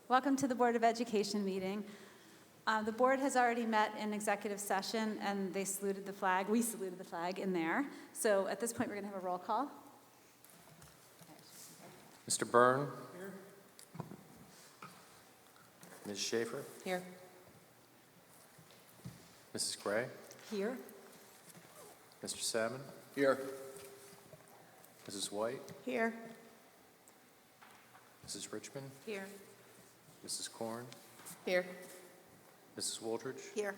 Welcome to the Board of Education meeting. The board has already met in executive session and they saluted the flag. We saluted the flag in there. So at this point, we're going to have a roll call. Mr. Byrne? Here. Ms. Schaefer? Here. Mrs. Gray? Here. Mr. Salmon? Here. Mrs. White? Here. Mrs. Richmond? Here. Mrs. Korn? Here. Mrs. Wooldridge? Here.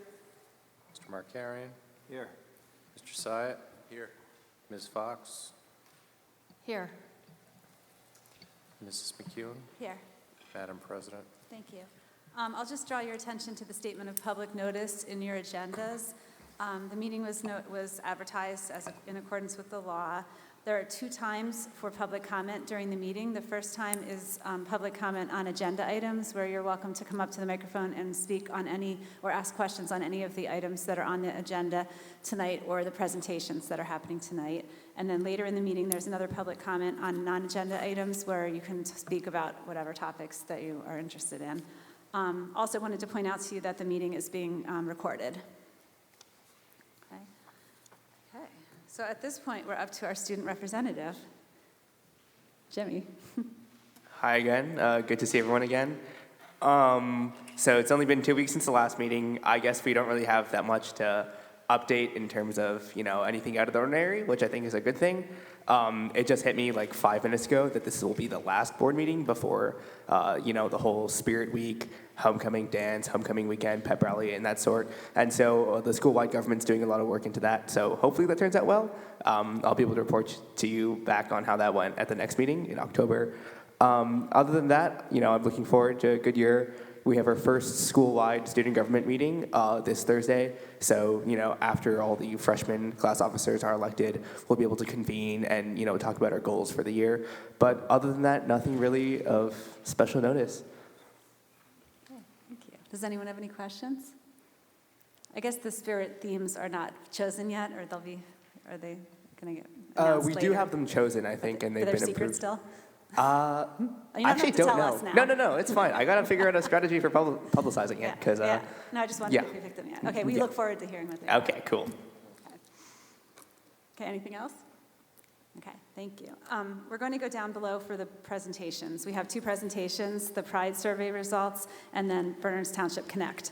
Mr. Markarian? Here. Mr. Syatt? Here. Ms. Fox? Here. Mrs. McEwen? Here. Madam President? Thank you. I'll just draw your attention to the statement of public notice in your agendas. The meeting was advertised in accordance with the law. There are 2 times for public comment during the meeting. The first time is public comment on agenda items, where you're welcome to come up to the microphone and speak on any or ask questions on any of the items that are on the agenda tonight or the presentations that are happening tonight. And then later in the meeting, there's another public comment on non-agenda items where you can speak about whatever topics that you are interested in. Also wanted to point out to you that the meeting is being recorded. Okay. So at this point, we're up to our student representative, Jimmy. Hi again. Good to see everyone again. So it's only been 2 weeks since the last meeting. I guess we don't really have that much to update in terms of, anything out of the ordinary, which I think is a good thing. It just hit me like 5 minutes ago that this will be the last board meeting before, the whole Spirit Week, homecoming dance, homecoming weekend, pep rally, and that sort. And so the school-wide government's doing a lot of work into that. So hopefully that turns out well. I'll be able to report to you back on how that went at the next meeting in October. Other than that, I'm looking forward to a good year. We have our first school-wide student government meeting this Thursday. So, after all the freshman class officers are elected, we'll be able to convene and, talk about our goals for the year. But other than that, nothing really of special notice. Okay, thank you. Does anyone have any questions? I guess the Spirit themes are not chosen yet, or are they going to get announced We later? do have them chosen, I think, and they've They're been secret approved. still? I You don't actually have to don't tell know. us now. No, it's fine. I gotta figure out a strategy for publicizing it because. Yeah. No, I just wanted yeah. to if you picked them yet. Okay, we Yeah. look forward to hearing what they are. Okay, cool. Okay, anything else? Okay, thank you. We're going to go down below for the presentations. We have 2 presentations, the Pride Survey results, and then Bernards Township Connect.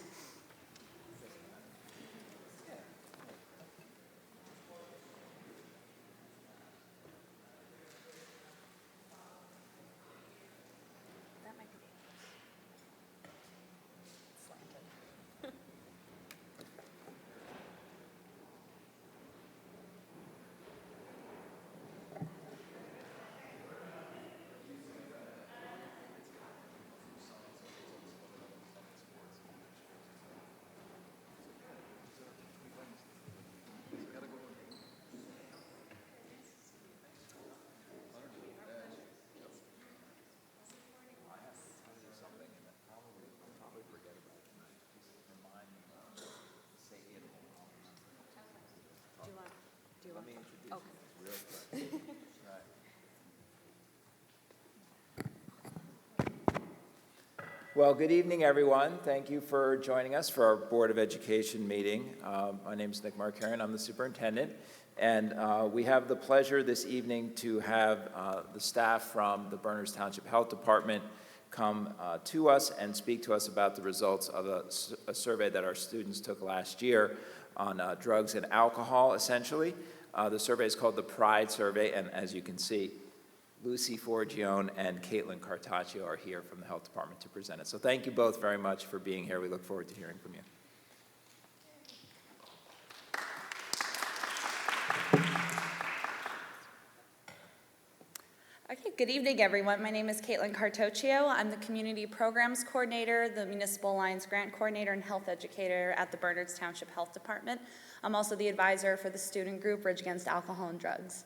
Well, good evening, everyone. Thank you for joining us for our Board of Education meeting. My name is Nick Markarian. I'm the superintendent. And we have the pleasure this evening to have the staff from the Bernards Township Health Department come to us and speak to us about the results of a survey that our students took last year on drugs and alcohol, essentially. The survey is called the Pride Survey, and as you can see, Lucy Forgione and Caitlin Cartaccio are here from the Health Department to present it. So thank you both very much for being here. We look forward to hearing from you. Okay, good evening, everyone. My name is Caitlin Cartoccio. I'm the Community Programs Coordinator, the Municipal Alliance Grant Coordinator, and Health Educator at the Bernards Township Health Department. I'm also the advisor for the student group Bridge Against Alcohol and Drugs.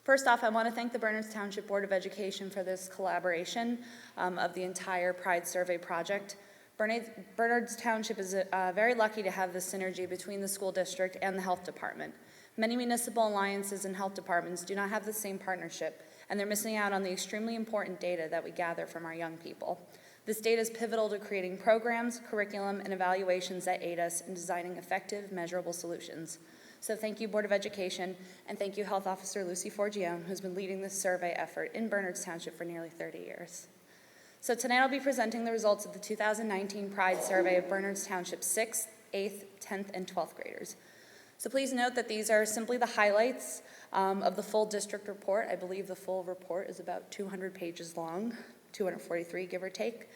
First off, I want to thank the Bernards Township Board of Education for this collaboration of the entire Pride Survey project. Bernards Township is very lucky to have this synergy between the school district and the health department. Many municipal alliances and health departments do not have the same partnership, and they're missing out on the extremely important data that we gather from our young people. This data is pivotal to creating programs, curriculum, and evaluations that aid us in designing effective, measurable solutions. So thank you, Board of Education, and thank you, Health Officer Lucy Forgione, who's been leading this survey effort in Bernards Township for nearly 30 years. So tonight I'll be presenting the results of the 2019 Pride Survey of Bernards Township 6th, 8th, 10th, and 12th graders. So please note that these are simply the highlights of the full district report. I believe the full report is about 200 pages long, 243 give or take.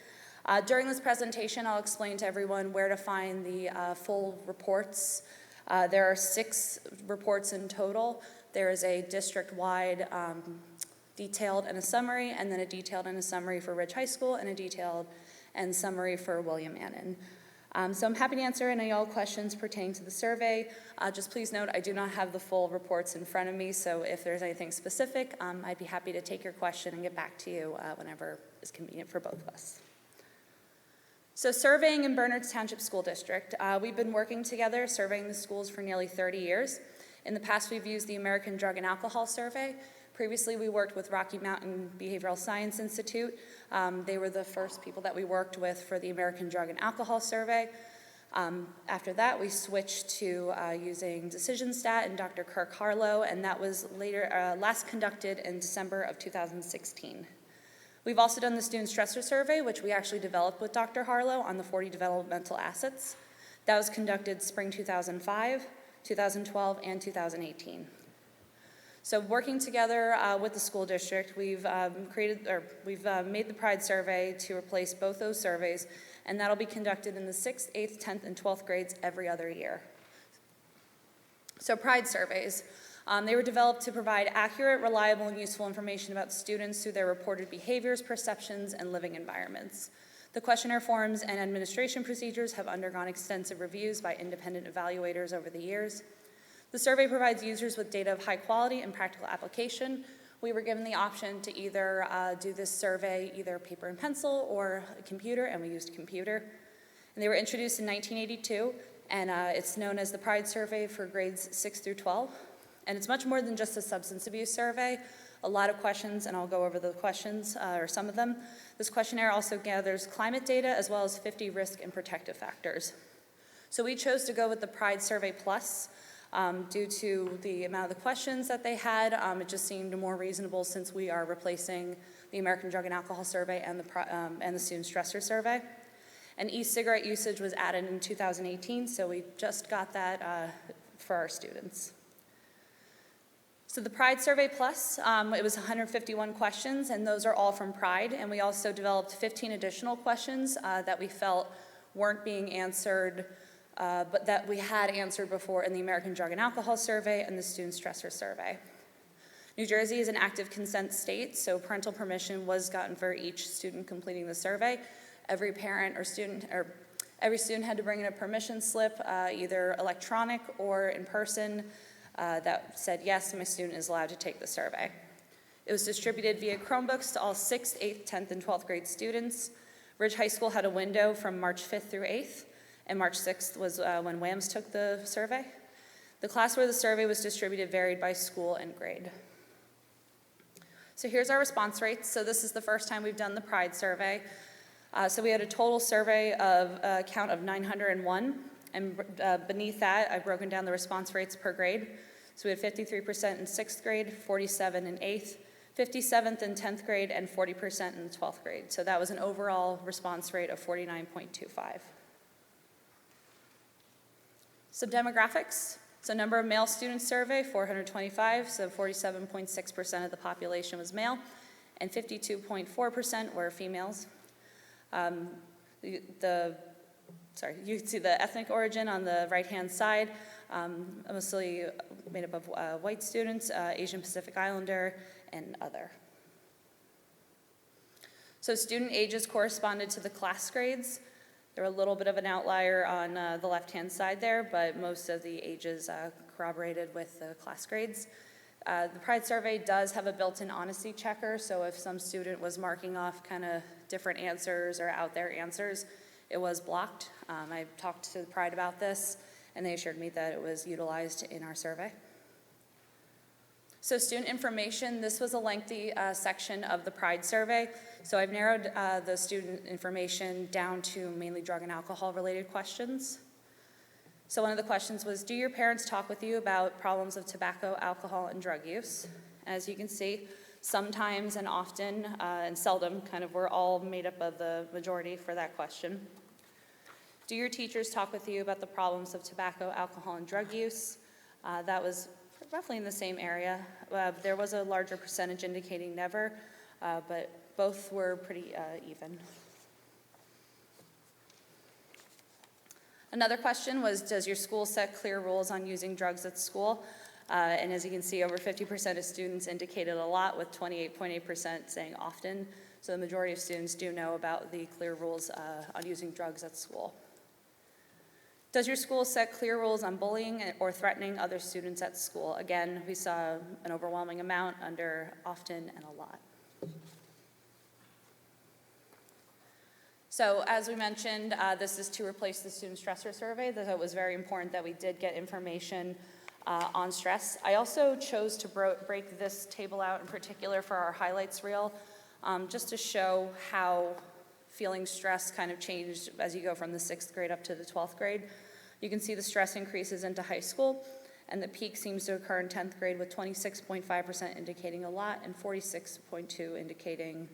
During this presentation, I'll explain to everyone where to find the full reports. There are 6 reports in total. There is a district-wide detailed and a summary, and then a detailed and a summary for Ridge High School, and a detailed and summary for William Annan. So I'm happy to answer any all questions pertaining to the survey. Just please note, I do not have the full reports in front of me, so if there's anything specific, I'd be happy to take your question and get back to you whenever is convenient for both of us. So surveying in Bernards Township School District. We've been working together surveying the schools for nearly 30 years. In the past, we've used the American Drug and Alcohol Survey. Previously, we worked with Rocky Mountain Behavioral Science Institute. They were the first people that we worked with for the American Drug and Alcohol Survey. After that, we switched to using DecisionStat and Dr. Kirk Harlow, and that was last conducted in December of 2016. We've also done the Student Stressor Survey, which we actually developed with Dr. Harlow on the 40 developmental assets. That was conducted spring 2005, 2012, and 2018. So working together with the school district, we've made the Pride Survey to replace both those surveys, and that'll be conducted in the 6th, 8th, 10th, and 12th grades every other year. So Pride surveys. They were developed to provide accurate, reliable, and useful information about students through their reported behaviors, perceptions, and living environments. The questionnaire forms and administration procedures have undergone extensive reviews by independent evaluators over the years. The survey provides users with data of high quality and practical application. We were given the option to either do this survey either paper and pencil or a computer, and we used computer. And they were introduced in 1982, and it's known as the Pride Survey for grades 6 through 12. And it's much more than just a substance abuse survey. A lot of questions, and I'll go over the questions, or some of them. This questionnaire also gathers climate data as well as 50 risk and protective factors. So we chose to go with the Pride Survey Plus due to the amount of the questions that they had. It just seemed more reasonable since we are replacing the American Drug and Alcohol Survey and the Student Stressor Survey. And e-cigarette usage was added in 2018, so we just got that for our students. So the Pride Survey Plus, it was 151 questions, and those are all from Pride. And we also developed 15 additional questions that we felt weren't being answered, but that we had answered before in the American Drug and Alcohol Survey and the Student Stressor Survey. New Jersey is an active consent state, so parental permission was gotten for each student completing the survey. Every parent or student, or every student had to bring in a permission slip, either electronic or in person, that said, yes, my student is allowed to take the survey. It was distributed via Chromebooks to all 6th, 8th, 10th, and 12th grade students. Ridge High School had a window from March 5th through 8th, and March 6th was when WAMS took the survey. The class where the survey was distributed varied by school and grade. So here's our response rates. So this is the first time we've done the Pride survey. So we had a total survey of a count of 901, and beneath that, I've broken down the response rates per grade. So we had 53% in 6th grade, 47% in 8th, 57th in 10th grade, and 40% in the 12th grade. So that was an overall response rate of 49.25. Some demographics. So number of male students surveyed, 425, so 47.6% of the population was male, and 52.4% were females. You can see the ethnic origin on the right-hand side, mostly made up of white students, Asian Pacific Islander, and other. So student ages corresponded to the class grades. There were a little bit of an outlier on the left-hand side there, but most of the ages corroborated with the class grades. The Pride survey does have a built-in honesty checker, so if some student was marking off kind of different answers or out there answers, it was blocked. I talked to Pride about this, and they assured me that it was utilized in our survey. So student information, this was a lengthy section of the Pride survey. So I've narrowed the student information down to mainly drug and alcohol related questions. So one of the questions was, do your parents talk with you about problems of tobacco, alcohol, and drug use? As you can see, sometimes and often and seldom kind of were all made up of the majority for that question. Do your teachers talk with you about the problems of tobacco, alcohol, and drug use? That was roughly in the same area. There was a larger percentage indicating never, but both were pretty even. Another question was, does your school set clear rules on using drugs at school? And as you can see, over 50% of students indicated a lot, with 28.8% saying often. So the majority of students do know about the clear rules on using drugs at school. Does your school set clear rules on bullying or threatening other students at school? Again, we saw an overwhelming amount under often and a lot. So as we mentioned, this is to replace the student stressor survey, so it was very important that we did get information on stress. I also chose to break this table out in particular for our highlights reel, just to show how feeling stress kind of changed as you go from the 6th grade up to the 12th grade. You can see the stress increases into high school, and the peak seems to occur in 10th grade with 26.5% indicating a lot and 46.2 indicating,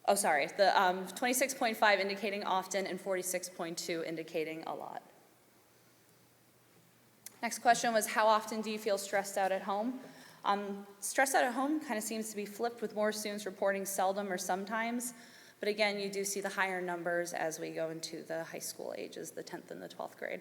the 26.5 indicating often and 46.2 indicating a lot. Next question was, how often do you feel stressed out at home? Stressed out at home kind of seems to be flipped, with more students reporting seldom or sometimes. But again, you do see the higher numbers as we go into the high school ages, the 10th and the 12th grade.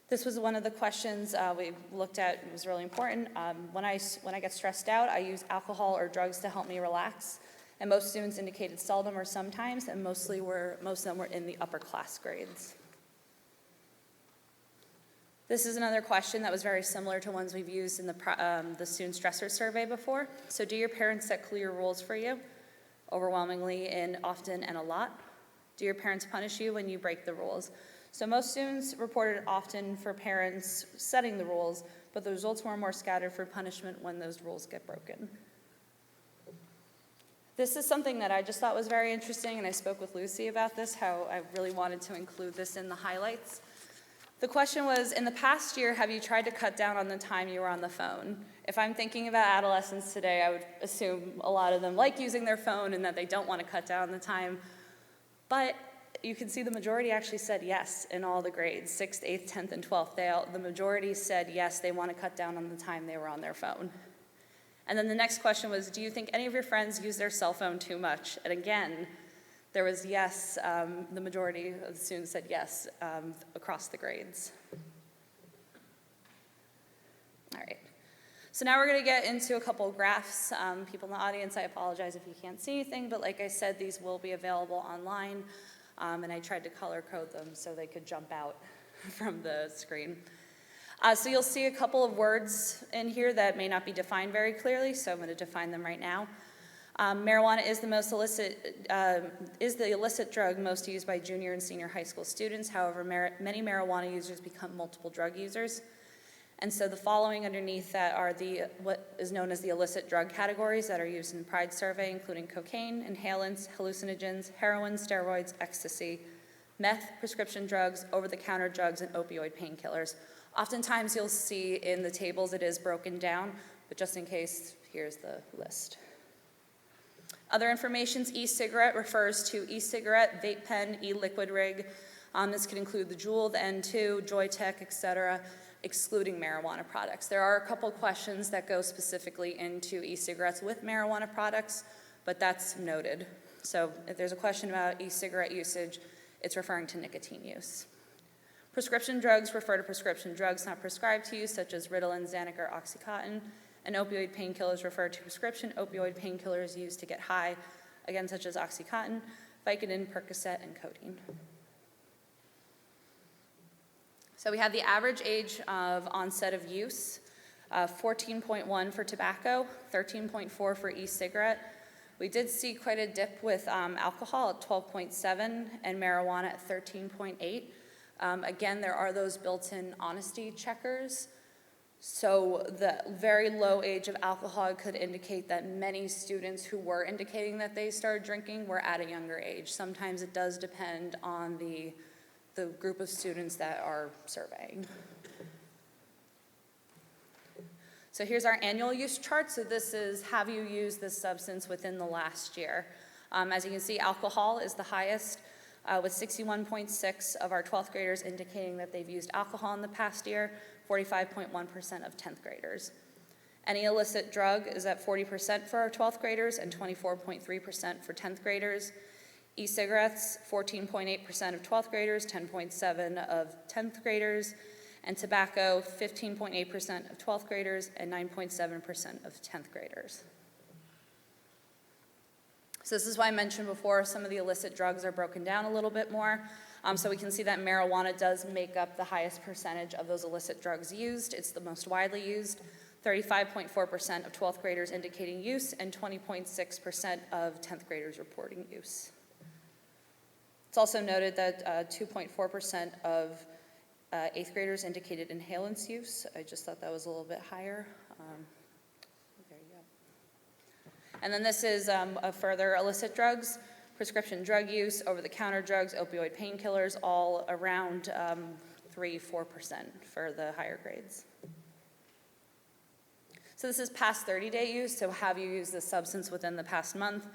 This was one of the questions we looked at. It was really important. When I get stressed out, I use alcohol or drugs to help me relax. And most students indicated seldom or sometimes, and most of them were in the upper class grades. This is another question that was very similar to ones we've used in the student stressor survey before. So do your parents set clear rules for you? Overwhelmingly in often and a lot. Do your parents punish you when you break the rules? So most students reported often for parents setting the rules, but the results were more scattered for punishment when those rules get broken. This is something that I just thought was very interesting, and I spoke with Lucy about this, how I really wanted to include this in the highlights. The question was, in the past year, have you tried to cut down on the time you were on the phone? If I'm thinking about adolescents today, I would assume a lot of them like using their phone and that they don't want to cut down on the time. But you can see the majority actually said yes in all the grades, 6th, 8th, 10th, and 12th. The majority said yes, they want to cut down on the time they were on their phone. And then the next question was, do you think any of your friends use their cell phone too much? And again, there was yes, the majority of the students said yes across the grades. All right, so now we're gonna get into a couple of graphs. People in the audience, I apologize if you can't see anything, but like I said, these will be available online, and I tried to color code them so they could jump out from the screen. So you'll see a couple of words in here that may not be defined very clearly, so I'm gonna define them right now. Marijuana is the illicit drug most used by junior and senior high school students. However, many marijuana users become multiple drug users. And so the following underneath that are what is known as the illicit drug categories that are used in the Pride survey, including cocaine, inhalants, hallucinogens, heroin, steroids, ecstasy, meth, prescription drugs, over-the-counter drugs, and opioid painkillers. Oftentimes you'll see in the tables it is broken down, but just in case, here's the list. Other information, e-cigarette refers to e-cigarette, vape pen, e-liquid rig. This could include the Juul, the N2, Joytech, etc., excluding marijuana products. There are a couple questions that go specifically into e-cigarettes with marijuana products, but that's noted. So if there's a question about e-cigarette usage, it's referring to nicotine use. Prescription drugs refer to prescription drugs not prescribed to you, such as Ritalin, Xanax, or Oxycontin. And opioid painkillers refer to prescription opioid painkillers used to get high, again, such as Oxycontin, Vicodin, Percocet, and codeine. So we have the average age of onset of use, 14.1 for tobacco, 13.4 for e-cigarette. We did see quite a dip with alcohol at 12.7 and marijuana at 13.8. Again, there are those built-in honesty checkers. So the very low age of alcohol could indicate that many students who were indicating that they started drinking were at a younger age. Sometimes it does depend on the group of students that are surveying. So here's our annual use chart. So this is, have you used this substance within the last year? As you can see, alcohol is the highest, with 61.6 of our 12th graders indicating that they've used alcohol in the past year, 45.1% of 10th graders. Any illicit drug is at 40% for our 12th graders and 24.3% for 10th graders. E-cigarettes, 14.8% of 12th graders, 10.7% of 10th graders, and tobacco, 15.8% of 12th graders and 9.7% of 10th graders. So this is why I mentioned before, some of the illicit drugs are broken down a little bit more. So we can see that marijuana does make up the highest percentage of those illicit drugs used. It's the most widely used, 35.4% of 12th graders indicating use and 20.6% of 10th graders reporting use. It's also noted that 2.4% of 8th graders indicated inhalants use. I just thought that was a little bit higher. There you go. And then this is a further illicit drugs, prescription drug use, over-the-counter drugs, opioid painkillers, all around 3-4% for the higher grades. So this is past 30-day use, so have you used this substance within the past month?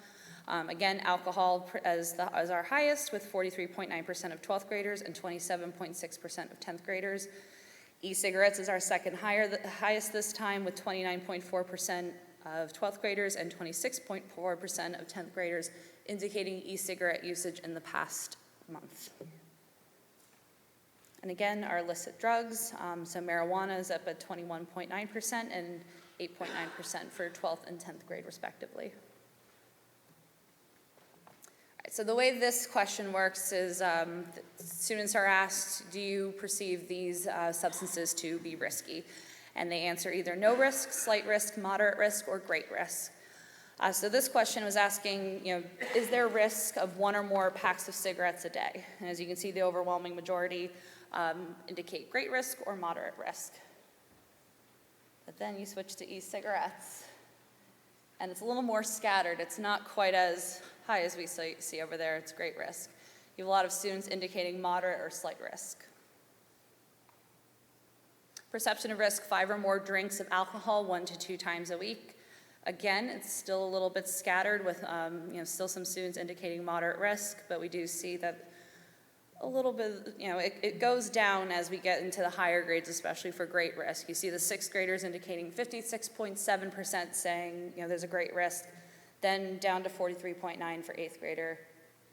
Again, alcohol as our highest with 43.9% of 12th graders and 27.6% of 10th graders. E-cigarettes is our second highest this time with 29.4% of 12th graders and 26.4% of 10th graders indicating e-cigarette usage in the past month. And again, our illicit drugs, so marijuana is up at 21.9% and 8.9% for 12th and 10th grade respectively. So the way this question works is students are asked, do you perceive these substances to be risky? And they answer either no risk, slight risk, moderate risk, or great risk. So this question was asking, is there risk of one or more packs of cigarettes a day? And as you can see, the overwhelming majority indicate great risk or moderate risk. But then you switch to e-cigarettes, and it's a little more scattered. It's not quite as high as we see over there. It's great risk. You have a lot of students indicating moderate or slight risk. Perception of risk, 5 or more drinks of alcohol 1 to 2 times a week. Again, it's still a little bit scattered with still some students indicating moderate risk, but we do see that a little bit, it goes down as we get into the higher grades, especially for great risk. You see the 6th graders indicating 56.7% saying, there's a great risk, then down to 43.9% for 8th grader,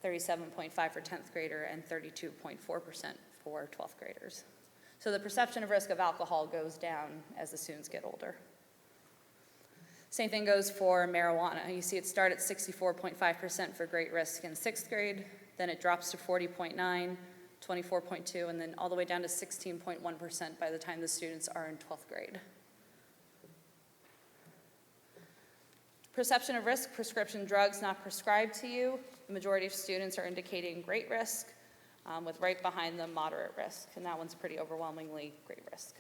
37.5% for 10th grader, and 32.4% for 12th graders. So the perception of risk of alcohol goes down as the students get older. Same thing goes for marijuana. You see it start at 64.5% for great risk in 6th grade, then it drops to 40.9%, 24.2%, and then all the way down to 16.1% by the time the students are in 12th grade. Perception of risk, prescription drugs not prescribed to you. The majority of students are indicating great risk, with right behind them moderate risk, and that one's pretty overwhelmingly great risk.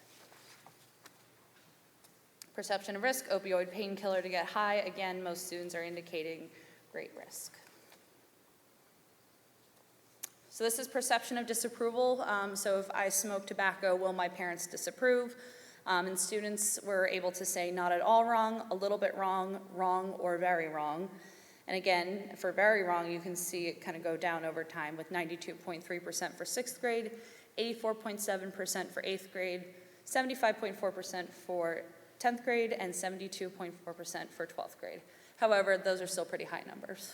Perception of risk, opioid painkiller to get high. Again, most students are indicating great risk. So this is perception of disapproval. So if I smoke tobacco, will my parents disapprove? And students were able to say not at all wrong, a little bit wrong, wrong, or very wrong. And again, for very wrong, you can see it kind of go down over time with 92.3% for 6th grade, 84.7% for 8th grade, 75.4% for 10th grade, and 72.4% for 12th grade. However, those are still pretty high numbers.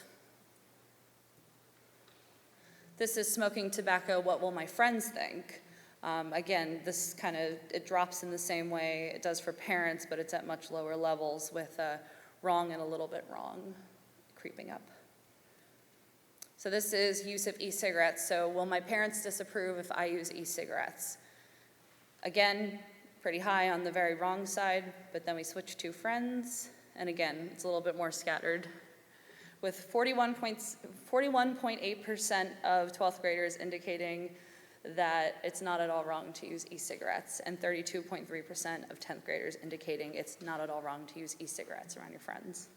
This is smoking tobacco, what will my friends think? Again, this it drops in the same way it does for parents, but it's at much lower levels with wrong and a little bit wrong creeping up. So this is use of e-cigarettes. So will my parents disapprove if I use e-cigarettes? Again, pretty high on the very wrong side, but then we switch to friends, and again, it's a little bit more scattered, with 41.8% of 12th graders indicating that it's not at all wrong to use e-cigarettes, and 32.3% of 10th graders indicating it's not at all wrong to use e-cigarettes around your friends.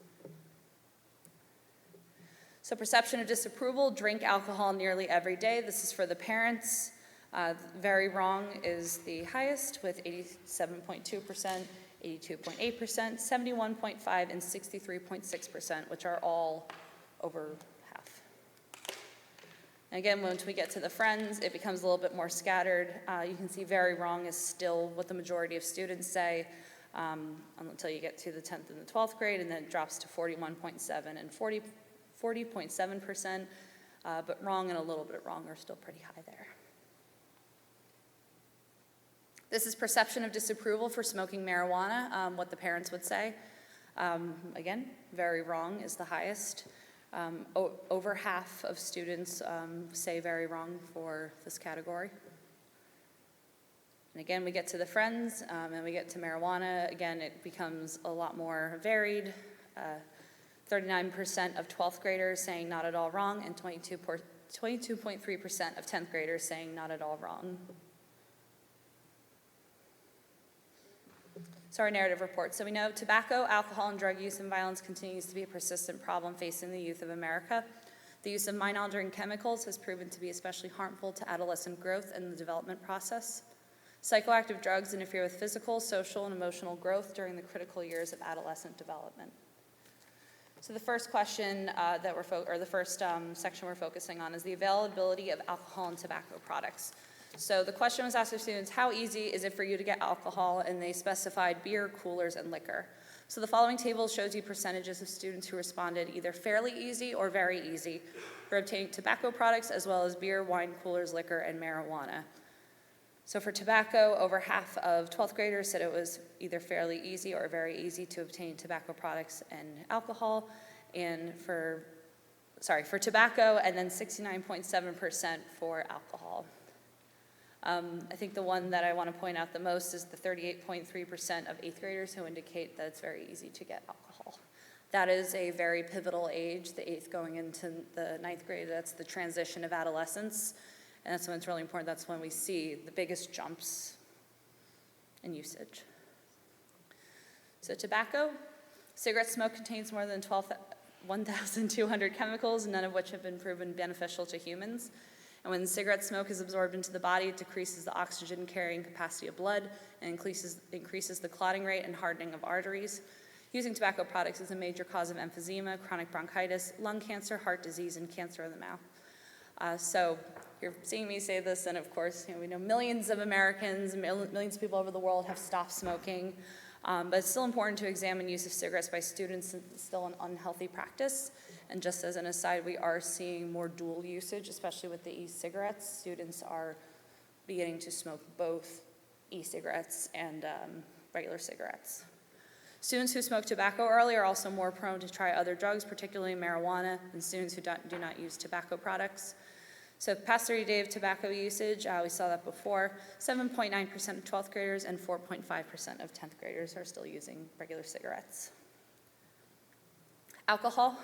So perception of disapproval, drink alcohol nearly every day. This is for the parents. Very wrong is the highest with 87.2%, 82.8%, 71.5%, and 63.6%, which are all over half. Again, once we get to the friends, it becomes a little bit more scattered. You can see very wrong is still what the majority of students say until you get to the 10th and the 12th grade, and then it drops to 41.7 and 40.7%, but wrong and a little bit wrong are still pretty high there. This is perception of disapproval for smoking marijuana, what the parents would say. Again, very wrong is the highest. Over half of students say very wrong for this category. And again, we get to the friends and we get to marijuana. Again, it becomes a lot more varied. 39% of 12th graders saying not at all wrong, and 22.3% of 10th graders saying not at all wrong. So our narrative report. So we know tobacco, alcohol, and drug use and violence continues to be a persistent problem facing the youth of America. The use of mind-altering chemicals has proven to be especially harmful to adolescent growth and the development process. Psychoactive drugs interfere with physical, social, and emotional growth during the critical years of adolescent development. So the first question the first section we're focusing on is the availability of alcohol and tobacco products. So the question was asked of students, how easy is it for you to get alcohol? And they specified beer, coolers, and liquor. So the following table shows you percentages of students who responded either fairly easy or very easy for obtaining tobacco products, as well as beer, wine, coolers, liquor, and marijuana. So for tobacco, over half of 12th graders said it was either fairly easy or very easy to obtain tobacco products and alcohol. And for tobacco, and then 69.7% for alcohol. I think the one that I want to point out the most is the 38.3% of 8th graders who indicate that it's very easy to get alcohol. That is a very pivotal age, the 8th going into the 9th grade. That's the transition of adolescence, and that's when it's really important. That's when we see the biggest jumps in usage. So tobacco, cigarette smoke contains more than 1,200 chemicals, none of which have been proven beneficial to humans. And when cigarette smoke is absorbed into the body, it decreases the oxygen carrying capacity of blood and increases the clotting rate and hardening of arteries. Using tobacco products is a major cause of emphysema, chronic bronchitis, lung cancer, heart disease, and cancer of the mouth. So you're seeing me say this, and of course, we know millions of Americans, millions of people over the world have stopped smoking. But it's still important to examine use of cigarettes by students. It's still an unhealthy practice. And just as an aside, we are seeing more dual usage, especially with the e-cigarettes. Students are beginning to smoke both e-cigarettes and regular cigarettes. Students who smoke tobacco early are also more prone to try other drugs, particularly marijuana, than students who do not use tobacco products. So past 30 days of tobacco usage, we saw that before, 7.9% of 12th graders and 4.5% of 10th graders are still using regular cigarettes. Alcohol,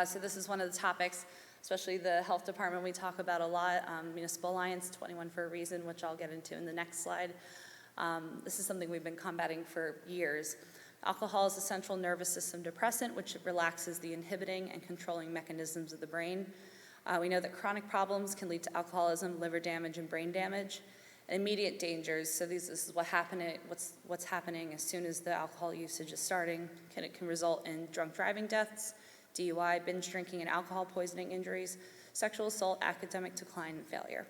so this is one of the topics, especially the health department we talk about a lot, Municipal Alliance, 21 for a reason, which I'll get into in the next slide. This is something we've been combating for years. Alcohol is a central nervous system depressant, which relaxes the inhibiting and controlling mechanisms of the brain. We know that chronic problems can lead to alcoholism, liver damage, and brain damage. And immediate dangers, so this is what's happening as soon as the alcohol usage is starting. It can result in drunk driving deaths, DUI, binge drinking and alcohol poisoning injuries, sexual assault, academic decline, and failure.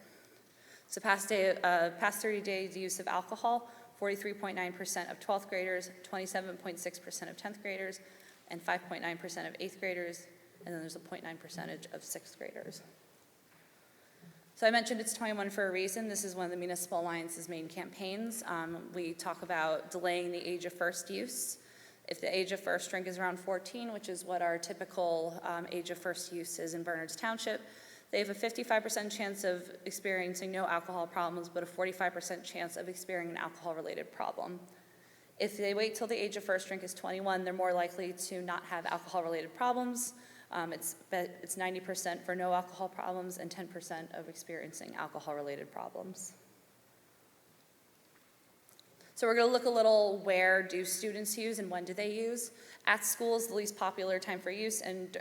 So past 30 days use of alcohol, 43.9% of 12th graders, 27.6% of 10th graders, and 5.9% of 8th graders, and then there's a 0.9% of 6th graders. So I mentioned it's 21 for a reason. This is one of the Municipal Alliance's main campaigns. We talk about delaying the age of first use. If the age of first drink is around 14, which is what our typical age of first use is in Bernards Township, they have a 55% chance of experiencing no alcohol problems, but a 45% chance of experiencing an alcohol-related problem. If they wait till the age of first drink is 21, they're more likely to not have alcohol-related problems, It's 90% for no alcohol problems and 10% of experiencing alcohol-related problems. So we're going to look a little where do students use and when do they use. At school is the least popular time for use and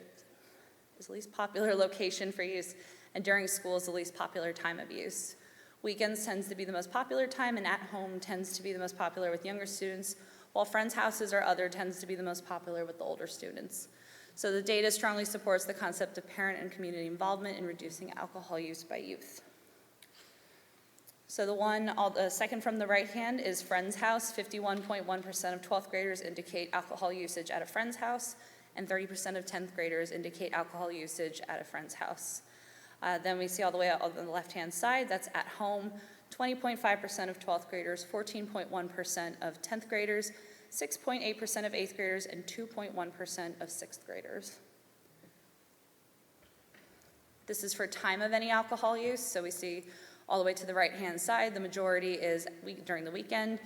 is the least popular location for use, and during school is the least popular time of use. Weekends tends to be the most popular time, and at home tends to be the most popular with younger students, while friends' houses or other tends to be the most popular with the older students. So the data strongly supports the concept of parent and community involvement in reducing alcohol use by youth. So the second from the right hand is friend's house. 51.1% of 12th graders indicate alcohol usage at a friend's house, and 30% of 10th graders indicate alcohol usage at a friend's house. Then we see all the way out on the left-hand side, that's at home. 20.5% of 12th graders, 14.1% of 10th graders, 6.8% of 8th graders, and 2.1% of 6th graders. This is for time of any alcohol use, so we see all the way to the right-hand side, the majority is during the weekend,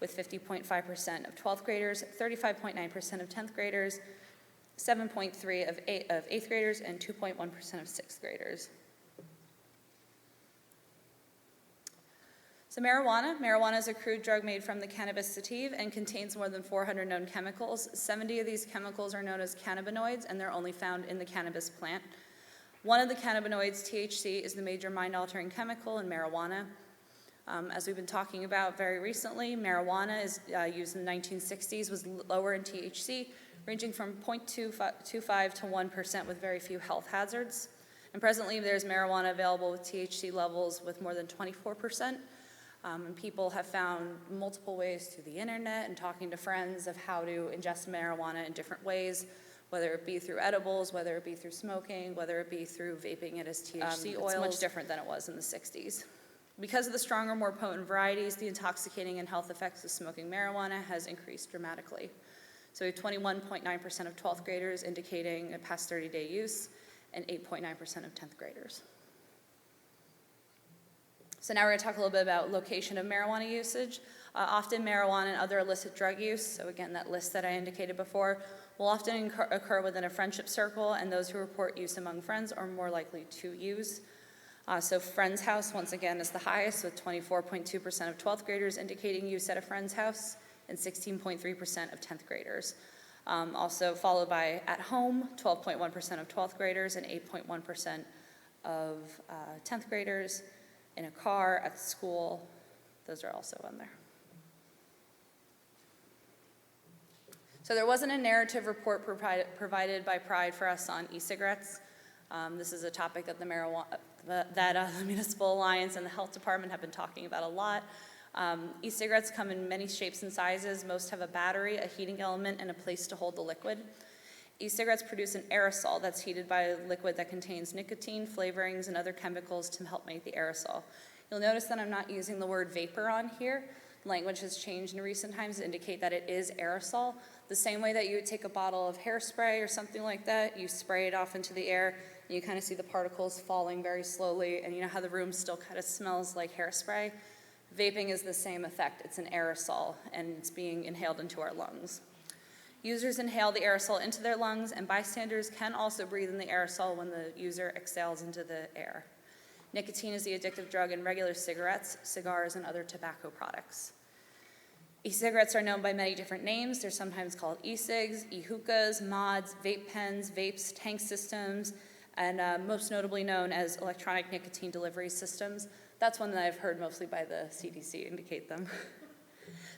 with 50.5% of 12th graders, 35.9% of 10th graders, 7.3% of 8th graders, and 2.1% of 6th graders. So marijuana is a crude drug made from the cannabis sativa and contains more than 400 known chemicals. 70 of these chemicals are known as cannabinoids, and they're only found in the cannabis plant. One of the cannabinoids, THC, is the major mind-altering chemical in marijuana. As we've been talking about very recently, marijuana is used in the 1960s, was lower in THC, ranging from 0.25 to 1% with very few health hazards. And presently, there's marijuana available with THC levels with more than 24%. And people have found multiple ways through the internet and talking to friends of how to ingest marijuana in different ways, whether it be through edibles, whether it be through smoking, whether it be through vaping it as THC oils. It's much different than it was in the 60s. Because of the stronger, more potent varieties, the intoxicating and health effects of smoking marijuana has increased dramatically. So we have 21.9% of 12th graders indicating a past 30-day use and 8.9% of 10th graders. So now we're going to talk a little bit about location of marijuana usage. Often marijuana and other illicit drug use, so again, that list that I indicated before, will often occur within a friendship circle, and those who report use among friends are more likely to use. So friend's house, once again, is the highest, with 24.2% of 12th graders indicating use at a friend's house and 16.3% of 10th graders. Also followed by at home, 12.1% of 12th graders and 8.1% of 10th graders. In a car, at school, those are also on there. So there wasn't a narrative report provided by Pride for us on e-cigarettes. This is a topic that the Municipal Alliance and the Health Department have been talking about a lot. E-cigarettes come in many shapes and sizes. Most have a battery, a heating element, and a place to hold the liquid. E-cigarettes produce an aerosol that's heated by a liquid that contains nicotine, flavorings, and other chemicals to help make the aerosol. You'll notice that I'm not using the word vapor on here. Language has changed in recent times to indicate that it is aerosol. The same way that you would take a bottle of hairspray or something like that, you spray it off into the air, and you kind of see the particles falling very slowly, and you know how the room still kind of smells like hairspray? Vaping is the same effect. It's an aerosol, and it's being inhaled into our lungs. Users inhale the aerosol into their lungs, and bystanders can also breathe in the aerosol when the user exhales into the air. Nicotine is the addictive drug in regular cigarettes, cigars, and other tobacco products. E-cigarettes are known by many different names. They're sometimes called e-cigs, e-hookahs, mods, vape pens, vapes, tank systems, and most notably known as electronic nicotine delivery systems. That's one that I've heard mostly by the CDC indicate them.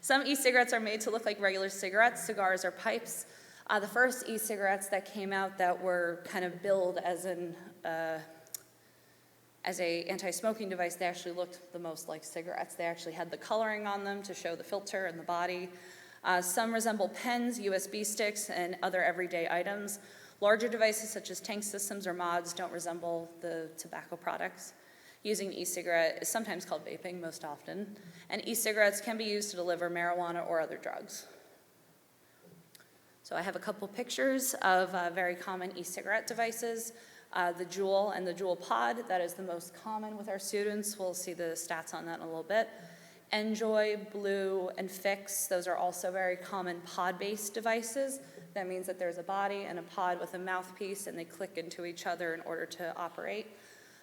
Some e-cigarettes are made to look like regular cigarettes. Cigars are pipes. The first e-cigarettes that came out that were kind of billed as a anti-smoking device, they actually looked the most like cigarettes. They actually had the coloring on them to show the filter and the body. Some resemble pens, USB sticks, and other everyday items. Larger devices such as tank systems or mods don't resemble the tobacco products. Using e-cigarette is sometimes called vaping, most often, and e-cigarettes can be used to deliver marijuana or other drugs. So I have a couple pictures of very common e-cigarette devices. The Juul and the Juul Pod, that is the most common with our students. We'll see the stats on that in a little bit. Enjoy, Blue, and Fix, those are also very common pod-based devices. That means that there's a body and a pod with a mouthpiece, and they click into each other in order to operate.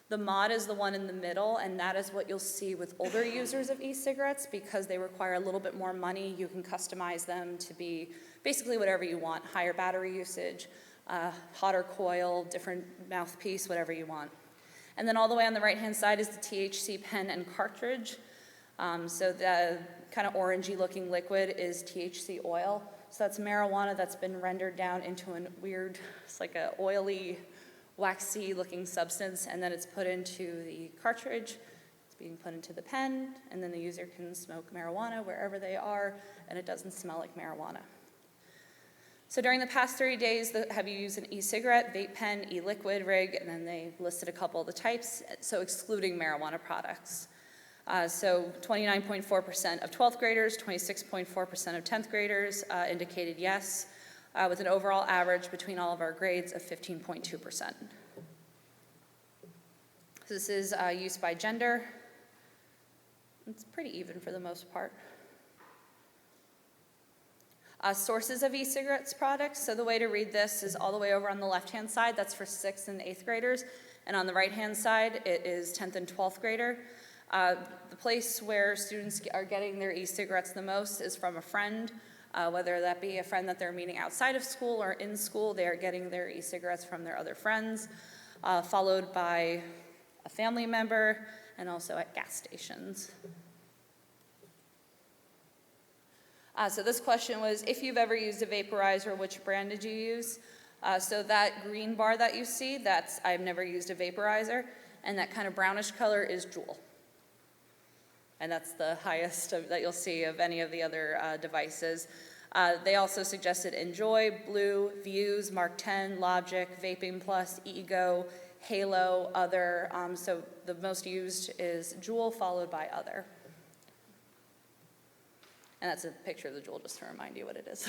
The Mod is the one in the middle, and that is what you'll see with older users of e-cigarettes. Because they require a little bit more money, you can customize them to be basically whatever you want, higher battery usage, hotter coil, different mouthpiece, whatever you want. And then all the way on the right-hand side is the THC pen and cartridge. So the kind of orangey looking liquid is THC oil. So that's marijuana that's been rendered down into a weird, it's like a oily, waxy looking substance, and then it's put into the cartridge. It's being put into the pen, and then the user can smoke marijuana wherever they are, and it doesn't smell like marijuana. So during the past 30 days, have you used an e-cigarette, vape pen, e-liquid, rig, and then they listed a couple of the types, so excluding marijuana products. So 29.4% of 12th graders, 26.4% of 10th graders indicated yes, with an overall average between all of our grades of 15.2%. This is use by gender. It's pretty even for the most part. Sources of e-cigarettes products. So the way to read this is all the way over on the left-hand side. That's for 6th and 8th graders. And on the right-hand side, it is 10th and 12th grader. The place where students are getting their e-cigarettes the most is from a friend, whether that be a friend that they're meeting outside of school or in school. They are getting their e-cigarettes from their other friends, followed by a family member, and also at gas stations. So this question was, if you've ever used a vaporizer, which brand did you use? So that green bar that you see, that's I've never used a vaporizer, and that kind of brownish color is Juul. And that's the highest that you'll see of any of the other devices. They also suggested Enjoy, Blue, Views, Mark 10, Logic, Vaping Plus, Ego, Halo, Other. So the most used is Juul, followed by Other. And that's a picture of the Juul, just to remind you what it is.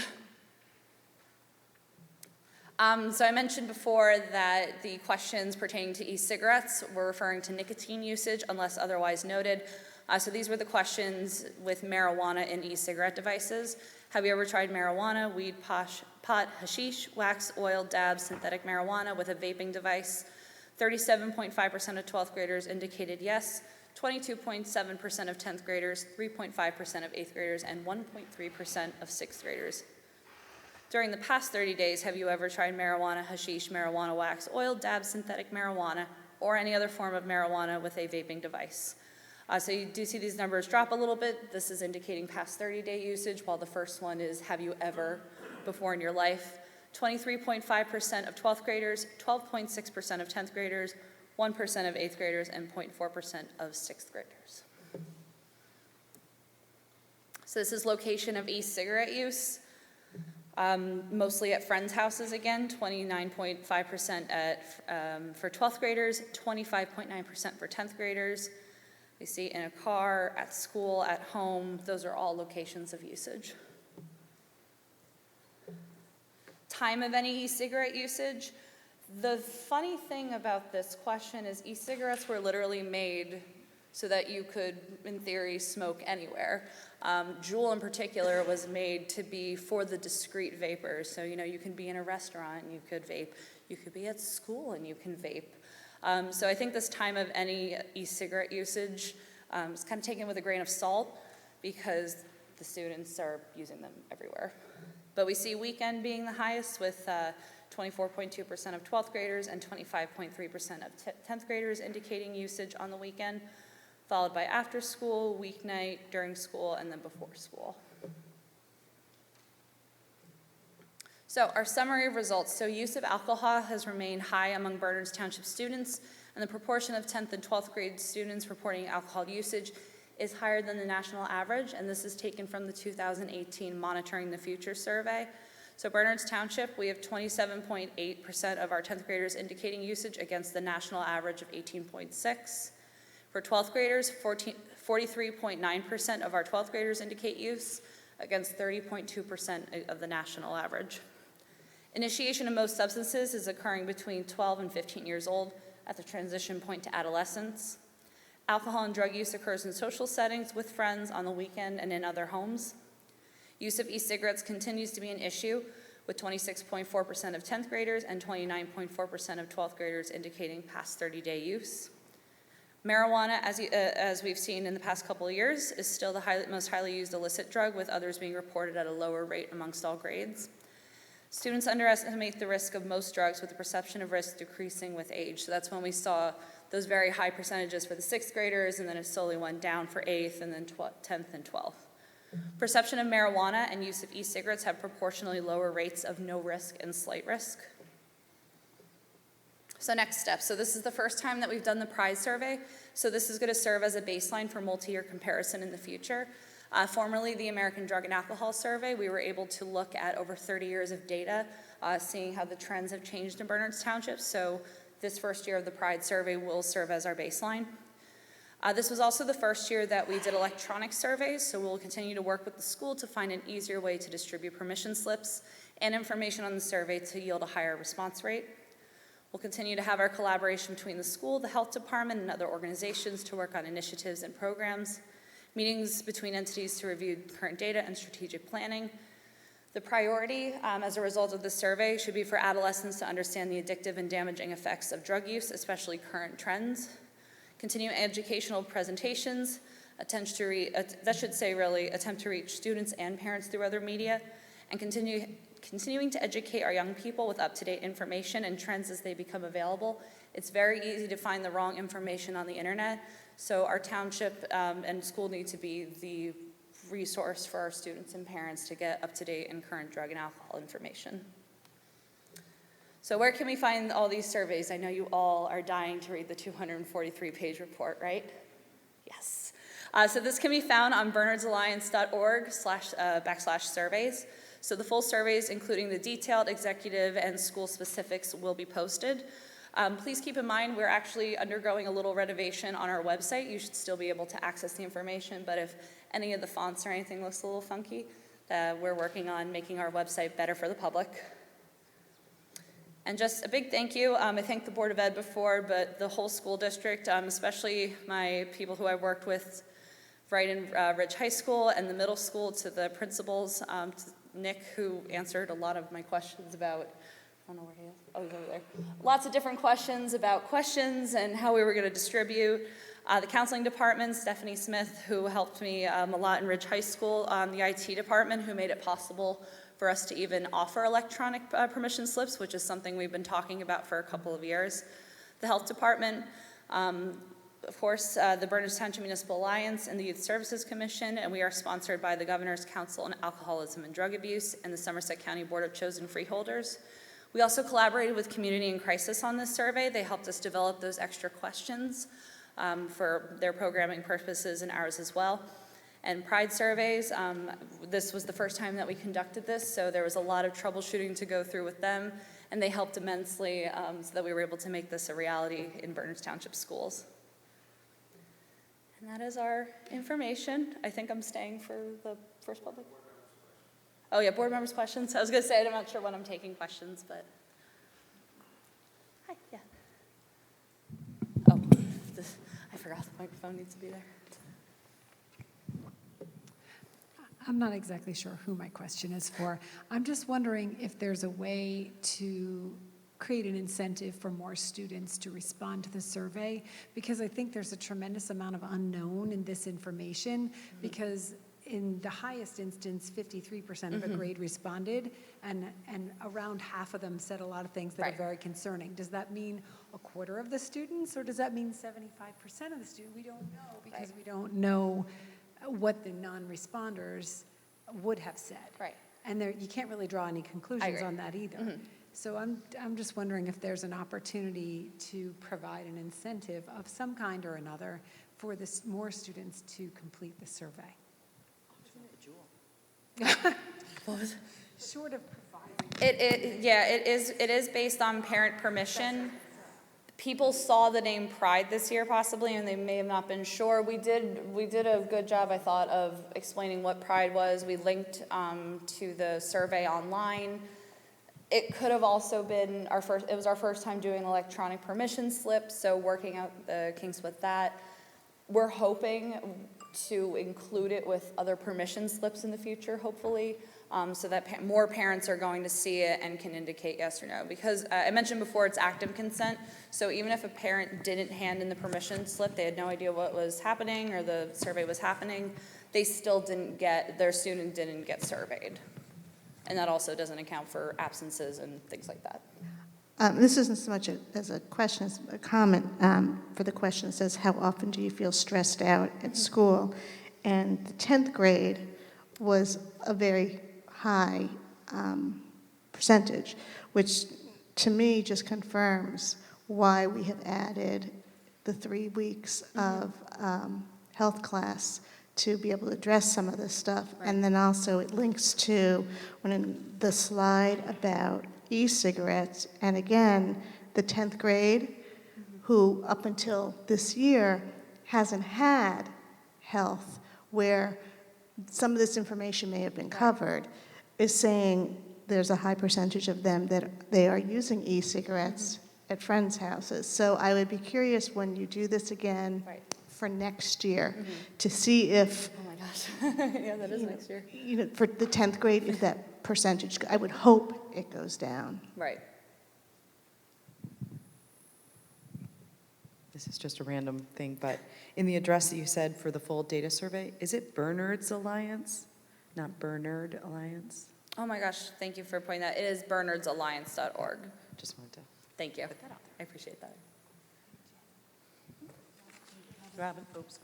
So I mentioned before that the questions pertaining to e-cigarettes were referring to nicotine usage unless otherwise noted. So these were the questions with marijuana in e-cigarette devices. Have you ever tried marijuana, weed, pot, hashish, wax, oil, dabs, synthetic marijuana with a vaping device? 37.5% of 12th graders indicated yes. 22.7% of 10th graders, 3.5% of 8th graders, and 1.3% of 6th graders. During the past 30 days, have you ever tried marijuana, hashish, marijuana wax, oil, dab, synthetic marijuana, or any other form of marijuana with a vaping device? So you do see these numbers drop a little bit. This is indicating past 30-day usage, while the first one is have you ever before in your life. 23.5% of 12th graders, 12.6% of 10th graders, 1% of 8th graders, and 0.4% of 6th graders. So this is location of e-cigarette use, mostly at friends' houses again, 29.5% for 12th graders, 25.9% for 10th graders. We see in a car, at school, at home, those are all locations of usage. Time of any e-cigarette usage. The funny thing about this question is e-cigarettes were literally made so that you could, in theory, smoke anywhere. Juul in particular was made to be for the discrete vapors. So, you can be in a restaurant and you could vape. You could be at school and you can vape. So I think this time of any e-cigarette usage is kind of taken with a grain of salt because the students are using them everywhere. But we see weekend being the highest with 24.2% of 12th graders and 25.3% of 10th graders indicating usage on the weekend, followed by after school, weeknight, during school, and then before school. So our summary of results. So use of alcohol has remained high among Bernards Township students, and the proportion of 10th and 12th grade students reporting alcohol usage is higher than the national average, and this is taken from the 2018 Monitoring the Future survey. So Bernards Township, we have 27.8% of our 10th graders indicating usage against the national average of 18.6. For 12th graders, 43.9% of our 12th graders indicate use against 30.2% of the national average. Initiation of most substances is occurring between 12 and 15 years old at the transition point to adolescence. Alcohol and drug use occurs in social settings, with friends, on the weekend, and in other homes. Use of e-cigarettes continues to be an issue, with 26.4% of 10th graders and 29.4% of 12th graders indicating past 30-day use. Marijuana, as we've seen in the past couple of years, is still the most highly used illicit drug, with others being reported at a lower rate amongst all grades. Students underestimate the risk of most drugs, with the perception of risk decreasing with age. So that's when we saw those very high percentages for the 6th graders, and then it slowly went down for 8th, and then 10th and 12th. Perception of marijuana and use of e-cigarettes have proportionally lower rates of no risk and slight risk. So next step. So this is the first time that we've done the PRIDE survey. So this is going to serve as a baseline for multi-year comparison in the future. Formerly, the American Drug and Alcohol Survey, we were able to look at over 30 years of data, seeing how the trends have changed in Bernards Township. So this first year of the PRIDE survey will serve as our baseline. This was also the first year that we did electronic surveys, so we'll continue to work with the school to find an easier way to distribute permission slips and information on the survey to yield a higher response rate. We'll continue to have our collaboration between the school, the health department, and other organizations to work on initiatives and programs, meetings between entities to review current data and strategic planning. The priority, as a result of the survey, should be for adolescents to understand the addictive and damaging effects of drug use, especially current trends. Continue educational presentations, attempt to reach students and parents through other media, and continuing to educate our young people with up-to-date information and trends as they become available. It's very easy to find the wrong information on the internet, so our township and school need to be the resource for our students and parents to get up-to-date and current drug and alcohol information. So where can we find all these surveys? I know you all are dying to read the 243-page report, right? Yes. So this can be found on bernardsalliance.org/surveys. So the full surveys, including the detailed executive and school specifics, will be posted. Please keep in mind, we're actually undergoing a little renovation on our website. You should still be able to access the information, but if any of the fonts or anything looks a little funky, we're working on making our website better for the public. And just a big thank you. I thanked the Board of Ed before, but the whole school district, especially my people who I worked with right in Ridge High School and the middle school, to the principals, to Nick, who answered a lot of my questions about, I don't know where he is. Oh, he's over there. Lots of different questions about questions and how we were going to distribute. The counseling department, Stephanie Smith, who helped me a lot in Ridge High School. The IT department, who made it possible for us to even offer electronic permission slips, which is something we've been talking about for a couple of years. The health department, of course, the Bernards Township Municipal Alliance and the Youth Services Commission, and we are sponsored by the Governor's Council on Alcoholism and Drug Abuse and the Somerset County Board of Chosen Freeholders. We also collaborated with Community in Crisis on this survey. They helped us develop those extra questions for their programming purposes and ours as well. And PRIDE surveys, this was the first time that we conducted this, so there was a lot of troubleshooting to go through with them, and they helped immensely so that we were able to make this a reality in Bernards Township schools. And that is our information. I think I'm staying for the first public. Oh yeah, board members' questions. I was gonna say, I'm not sure when I'm taking questions, but. Hi, yeah. Oh, I forgot the microphone needs to be there. I'm not exactly sure who my question is for. I'm just wondering if there's a way to create an incentive for more students to respond to the survey, because I think there's a tremendous amount of unknown in this information, because in the highest instance, 53% of a grade responded, and around half of them said a lot of things that are very concerning. Does that mean a quarter of the students, or does that mean 75% of the students? We don't know, because we don't know what the non-responders would have said. Right. And there, you can't really draw any conclusions on that either. So I'm just wondering if there's an opportunity to provide an incentive of some kind or another for this, more students to complete the survey. Short of providing. It is based on parent permission. People saw the name PRIDE this year possibly, and they may have not been sure. We did a good job, I thought, of explaining what PRIDE was. We linked to the survey online. It could have also been it was our first time doing electronic permission slips, so working out the kinks with that. We're hoping to include it with other permission slips in the future, hopefully, so that more parents are going to see it and can indicate yes or no. Because I mentioned before, it's active consent, so even if a parent didn't hand in the permission slip, they had no idea what was happening or the survey was happening, they still didn't get, their student didn't get surveyed. And that also doesn't account for absences and things like that. This isn't so much as a question, as a comment. For the question, it says, how often do you feel stressed out at school? And the 10th grade was a very high percentage, which to me just confirms why we have added the 3 weeks of health class to be able to address some of this stuff. Right. And then also it links to when in the slide about e-cigarettes, and again, the 10th grade, who up until this year hasn't had health, where some of this information may have been covered, is saying there's a high percentage of them that they are using e-cigarettes at friends' houses. So I would be curious when you do this again Right. for next year to see if, Oh my gosh, yeah, that is next year. you know, for the 10th grade, if that percentage, I would hope it goes down. Right. This is just a random thing, but in the address that you said for the full data survey, is it Bernard's Alliance, not Bernard Alliance? Oh my gosh, thank you for pointing that. It is bernardsalliance.org. Just wanted to. Thank you. I appreciate that. Robin, oops.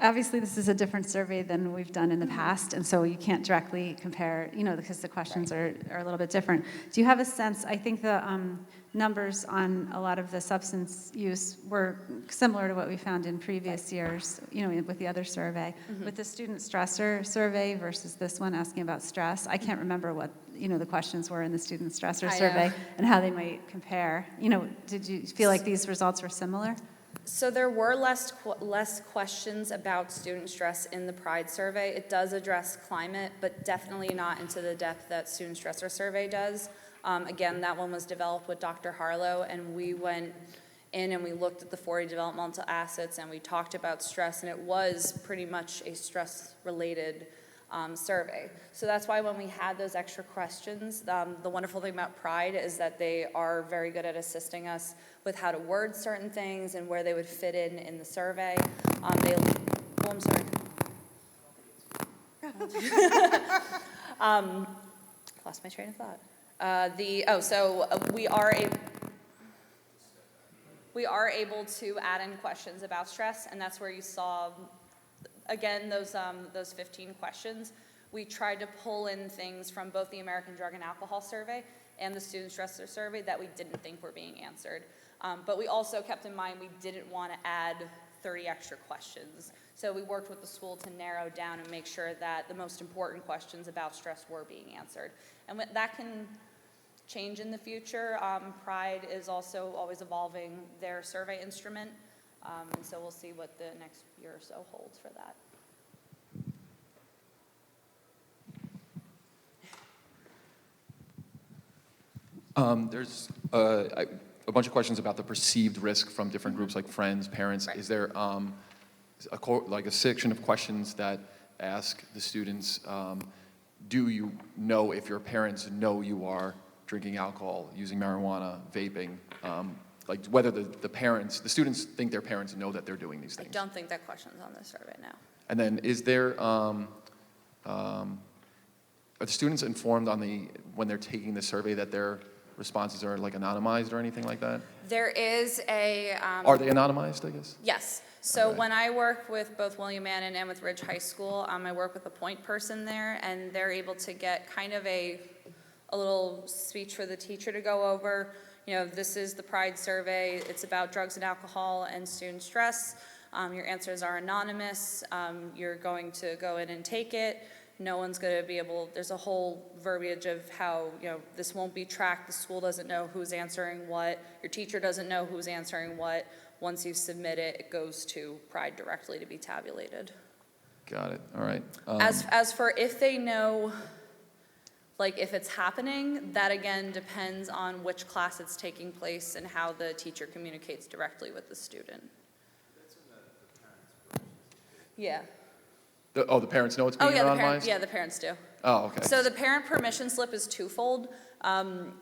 Obviously, this is a different survey than we've done in the past, and so you can't directly compare, because the questions are a little bit different. Do you have a sense, I think the numbers on a lot of the substance use were similar to what we found in previous years, with the other survey. With the student stressor survey versus this one asking about stress, I can't remember what, the questions were in the student stressor survey and how they might compare. Did you feel like these results were similar? So there were less questions about student stress in the Pride survey. It does address climate, but definitely not into the depth that student stressor survey does. Again, that one was developed with Dr. Harlow, and we went in and we looked at the 40 developmental assets and we talked about stress, and it was pretty much a stress-related survey. So that's why when we had those extra questions, the wonderful thing about Pride is that they are very good at assisting us with how to word certain things and where they would fit in the survey. I'm sorry. Lost my train of thought. We are able to add in questions about stress, and that's where you saw, again, those 15 questions. We tried to pull in things from both the American Drug and Alcohol Survey and the Student Stressor Survey that we didn't think were being answered. But we also kept in mind we didn't want to add 30 extra questions. So we worked with the school to narrow down and make sure that the most important questions about stress were being answered. And that can change in the future. Pride is also always evolving their survey instrument. And so we'll see what the next year or so holds for that. There's a bunch of questions about the perceived risk from different groups like friends, parents. Right. Is there like a section of questions that ask the students, do you know if your parents know you are drinking alcohol, using marijuana, vaping? Like whether the students think their parents know that they're doing these things. I don't think that question's on this survey now. And then is there, are the students informed when they're taking the survey that their responses are like anonymized or anything like that? There is a... Are they anonymized, I guess? Yes. So Okay. when I work with both William Mannon and with Ridge High School, I work with a point person there, and they're able to get kind of a little speech for the teacher to go over. This is the Pride survey. It's about drugs and alcohol and student stress. Your answers are anonymous. You're going to go in and take it. No one's going to be able, there's a whole verbiage of how, this won't be tracked. The school doesn't know who's answering what. Your teacher doesn't know who's answering what. Once you submit it, it goes to Pride directly to be tabulated. Got it, all right. As for if they know Like if it's happening, that again depends on which class it's taking place and how the teacher communicates directly with the student. Yeah. The parents know it's being Oh, anonymized? yeah, the parents do. Oh, okay. So the parent permission slip is twofold. When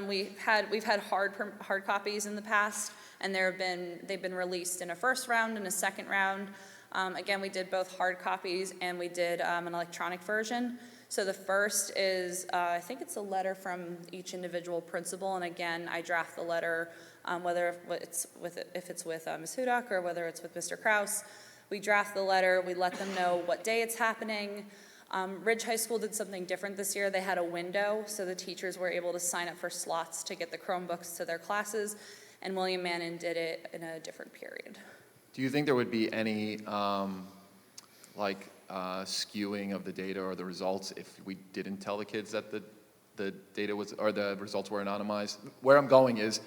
we've had hard copies in the past, and they've been released in a first round and a second round. Again, we did both hard copies and we did an electronic version. So the first is, I think it's a letter from each individual principal, and again, I draft the letter, whether if it's with Ms. Hudak or whether it's with Mr. Kraus. We draft the letter, we let them know what day it's happening. Ridge High School did something different this year. They had a window, so the teachers were able to sign up for slots to get the Chromebooks to their classes, and William Manning did it in a different period. Do you think there would be any, skewing of the data or the results if we didn't tell the kids that the data was, or the results were anonymized? Where I'm going is,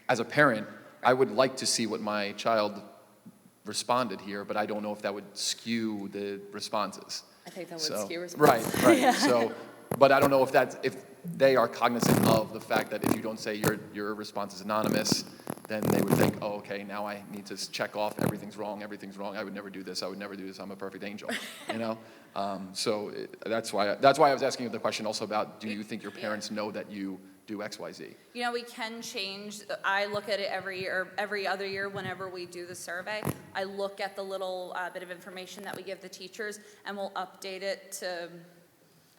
as a parent, I would like to see what my child responded here, but I don't know if that would skew the responses. I think that would skew responses. Right. Yeah. So, but I don't know if they are cognizant of the fact that if you don't say your response is anonymous, then they would think, oh, okay, now I need to check off everything's wrong, I would never do this, I'm a perfect angel, you know? That's why I was asking you the question also about, do you think your parents know that you do X, Y, Z? You know, we can change. I look at it every other year whenever we do the survey. I look at the little bit of information that we give the teachers, and we'll update it to,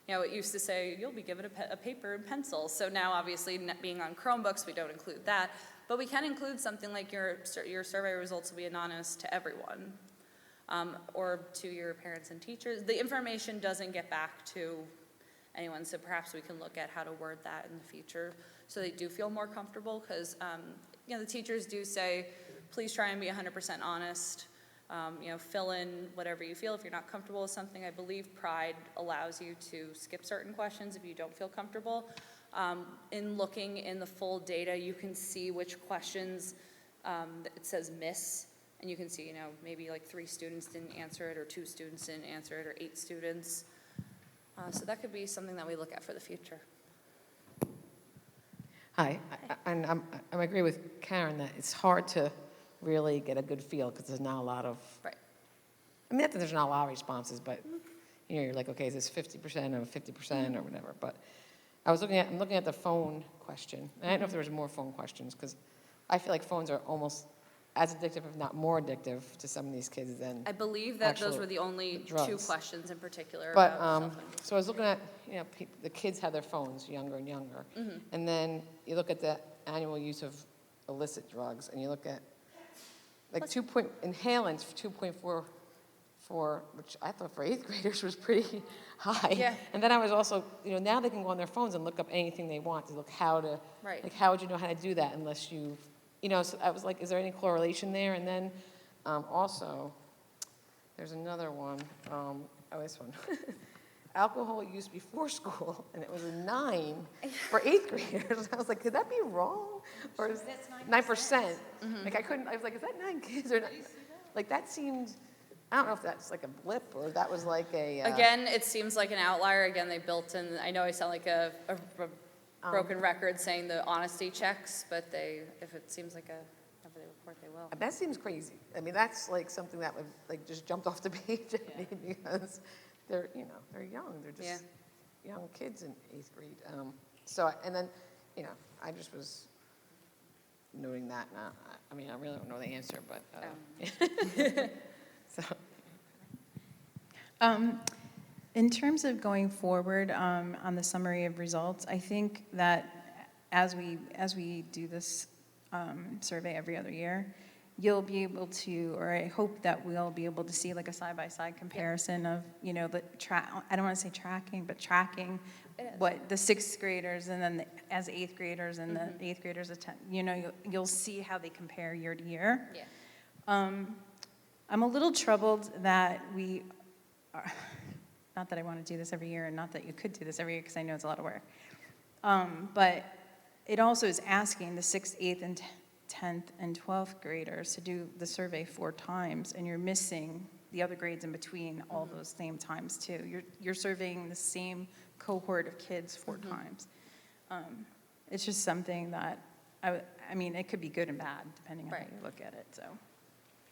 you know, it used to say, you'll be given a paper and pencil. So now, obviously, being on Chromebooks, we don't include that. But we can include something like your survey results will be anonymous to everyone, or to your parents and teachers. The information doesn't get back to anyone, so perhaps we can look at how to word that in the future so they do feel more comfortable, because the teachers do say, please try and be 100% honest. Fill in whatever you feel if you're not comfortable with something. I believe Pride allows you to skip certain questions if you don't feel comfortable. In looking in the full data, you can see which questions it says miss, and you can see, maybe like 3 students didn't answer it, or 2 students didn't answer it, or 8 students. So that could be something that we look at for the future. Hi, and I agree with Karen that it's hard to really get a good feel because there's not a lot of, Right. I mean, not that there's not a lot of responses, but you're like, okay, is this 50% or 50% or whatever? But I'm looking at the phone question. And I don't know if there was more phone questions, because I feel like phones are almost as addictive, if not more addictive, to some of these kids than I believe that those actual were the only 2 drugs. questions in particular. But, about self-induced. so I was looking at, the kids have their phones younger and younger. Mm-hmm. And then you look at the annual use of illicit drugs, and you look at, like, inhalants for 2.44, which I thought for 8th graders was pretty high. Yeah. And then I was also, now they can go on their phones and look up anything they want to look Right. like, how would you know how to do that unless you, so I was like, is there any correlation there? And then also, there's another one, this one. Alcohol use before school, and it was a 9 for 8th graders. I was like, could that be wrong? Or is 9%? Mm-hmm. Like, I was like, is that 9 kids or not? Like, that seemed, I don't know if that's like a blip or that was like a. Again, it seems like an outlier. Again, they built in, I know I sound like a broken record saying the honesty checks, but if it seems like whenever they report, they will. That seems crazy. I mean, that's like something that would like just jumped off the page at me, because they're young. They're just young kids in 8th grade. And then, I just was noting that. Now, I mean, I really don't know the answer, but so. In terms of going forward on the summary of results, I think that as we do this survey every other year, you'll be able to, or I hope that we'll be able to see like a side-by-side comparison of, I don't want to say tracking, but tracking what the 6th graders and then as 8th graders and the 8th graders attend, you'll see how they compare year to year. Yeah. I'm a little troubled that we are, not that I want to do this every year and not that you could do this every year because I know it's a lot of work, but it also is asking the 6th, 8th, and 10th and 12th graders to do the survey 4 times, and you're missing the other grades in between all those same times too. You're surveying the same cohort of kids 4 times. It's just something that, I mean, it could be good and bad, depending on how Right. you look at it, so.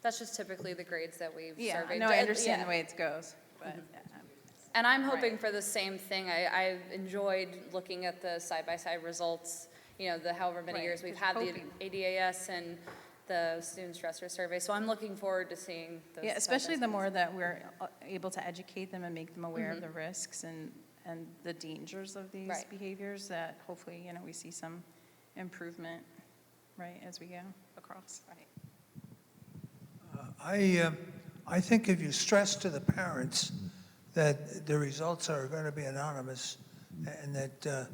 That's just typically the grades that we've Yeah, surveyed. no, I Yeah. understand the way it goes, but. And I'm hoping Right. for the same thing. I enjoyed looking at the side-by-side results, you know, the however many Right, years we've 'cause had the hoping. ADAS and the student stressor survey. So I'm looking forward to seeing those. Yeah, especially the side-by-sides. more that we're able to educate them and make them aware of the risks and the dangers of these Right. behaviors, that hopefully, you know, we see some improvement, right, as we go across. Right. I think if you stress to the parents that the results are going to be anonymous and that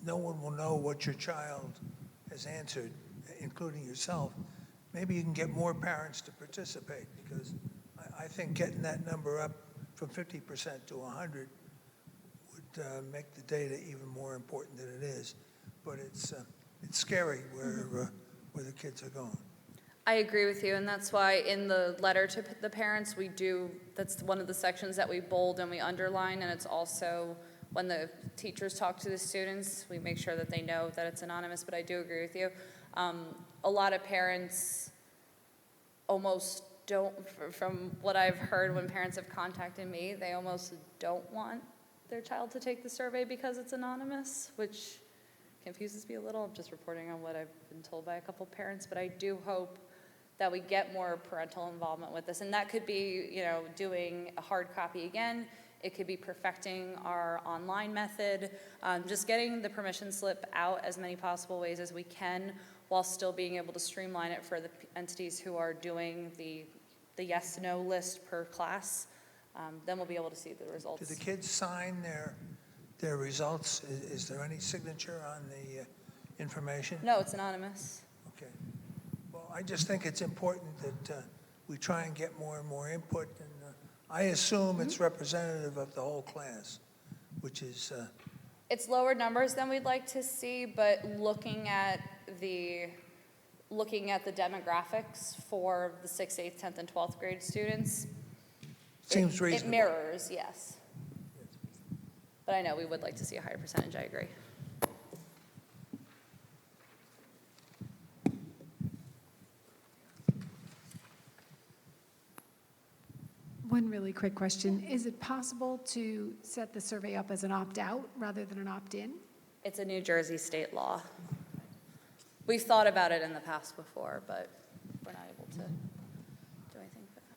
no one will know what your child has answered, including yourself, maybe you can get more parents to participate, because I think getting that number up from 50% to 100 would make the data even more important than it is. But it's scary where the kids are going. I agree with you, and that's why in the letter to the parents, that's one of the sections that we bold and we underline, and it's also when the teachers talk to the students, we make sure that they know that it's anonymous, but I do agree with you. A lot of parents almost don't, from what I've heard when parents have contacted me, they almost don't want their child to take the survey because it's anonymous, which confuses me a little. I'm just reporting on what I've been told by a couple parents, but I do hope that we get more parental involvement with this. And that could be, you know, doing a hard copy again. It could be perfecting our online method, just getting the permission slip out as many possible ways as we can, while still being able to streamline it for the entities who are doing the yes/no list per class. Then we'll be able to see the results. Do the kids sign their results? Is there any signature on the information? No, it's anonymous. Okay. Well, I just think it's important that we try and get more and more input, and I assume it's representative of the whole class, which is, It's lower numbers than we'd like to see, but looking at the demographics for the 6th, 8th, 10th, and 12th grade students, seems it reasonable. mirrors, yes. But I know we would like to see a higher percentage, I agree. One really quick question. Is it possible to set the survey up as an opt-out rather than an opt-in? It's a New Jersey state law. We've thought about it in the past before, but we're not able to do anything with that.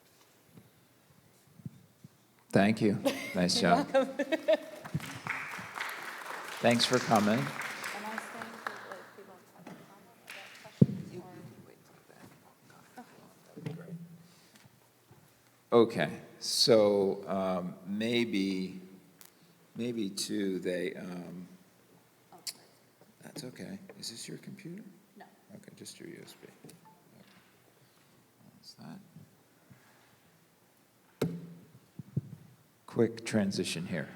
Thank you. Nice job. Thanks for coming. Am I staying for like people have questions or? Okay, so maybe too, that's okay. Is this your computer? No. Okay, just your USB. Okay. That's that. Quick transition here.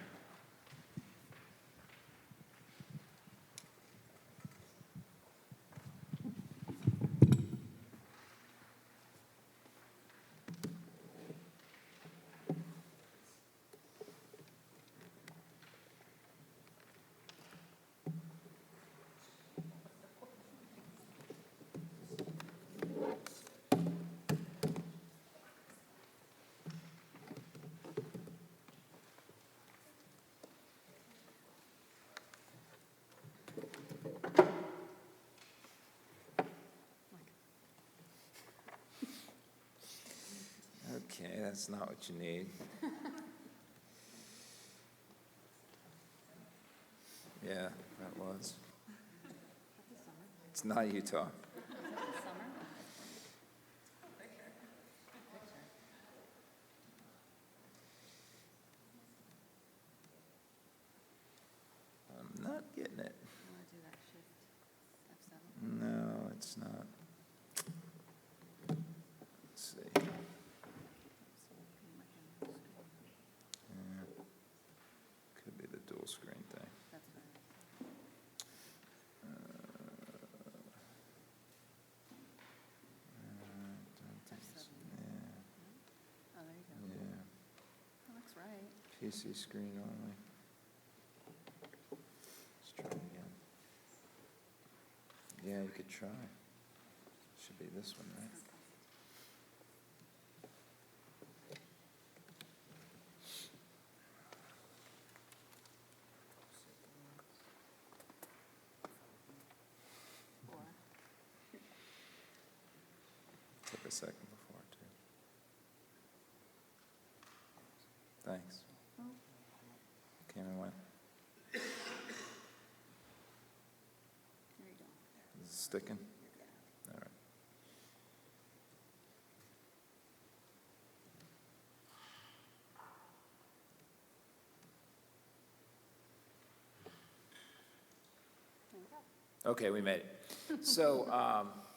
Okay, that's not what you need. Yeah, that was. It's not Utah. I'm not getting it. No, it's not. Let's see. Yeah. Could be the dual screen thing. PC screen only. Let's try it again. Yeah, you could try. Should be this one, right? Took a second before, too. Thanks. Came and went. Is it sticking? All right. Okay, we made it. So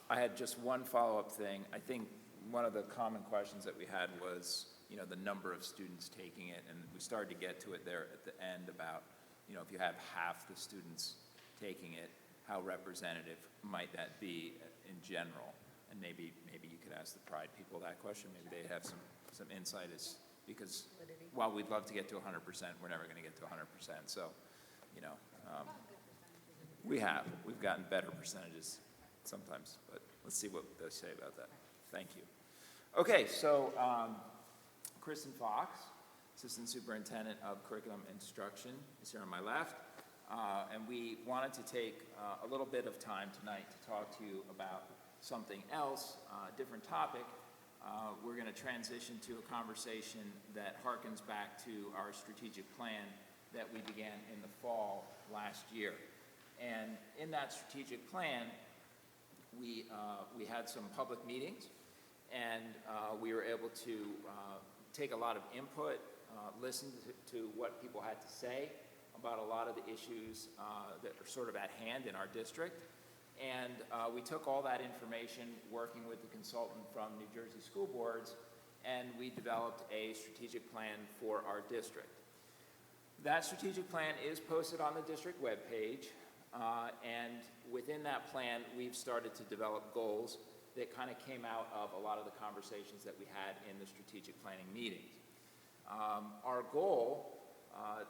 I had just one follow-up thing. I think one of the common questions that we had was, the number of students taking it, and we started to get to it there at the end about, if you have half the students taking it, how representative might that be in general? And maybe you could ask the Pride people that question. Maybe they have some insight, because while we'd love to get to 100%, we're never going to get to 100%. So, we've gotten better percentages sometimes, but let's see what they say about that. Thank you. Okay, so Kristen Fox, Assistant Superintendent of Curriculum Instruction, is here on my left. And we wanted to take a little bit of time tonight to talk to you about something else, a different topic. We're going to transition to a conversation that harkens back to our strategic plan that we began in the fall last year. And in that strategic plan, we had some public meetings, and we were able to take a lot of input, listen to what people had to say about a lot of the issues that are sort of at hand in our district. And we took all that information, working with the consultant from New Jersey School Boards, and we developed a strategic plan for our district. That strategic plan is posted on the district webpage, and within that plan, we've started to develop goals that kind of came out of a lot of the conversations that we had in the strategic planning meetings. Our goal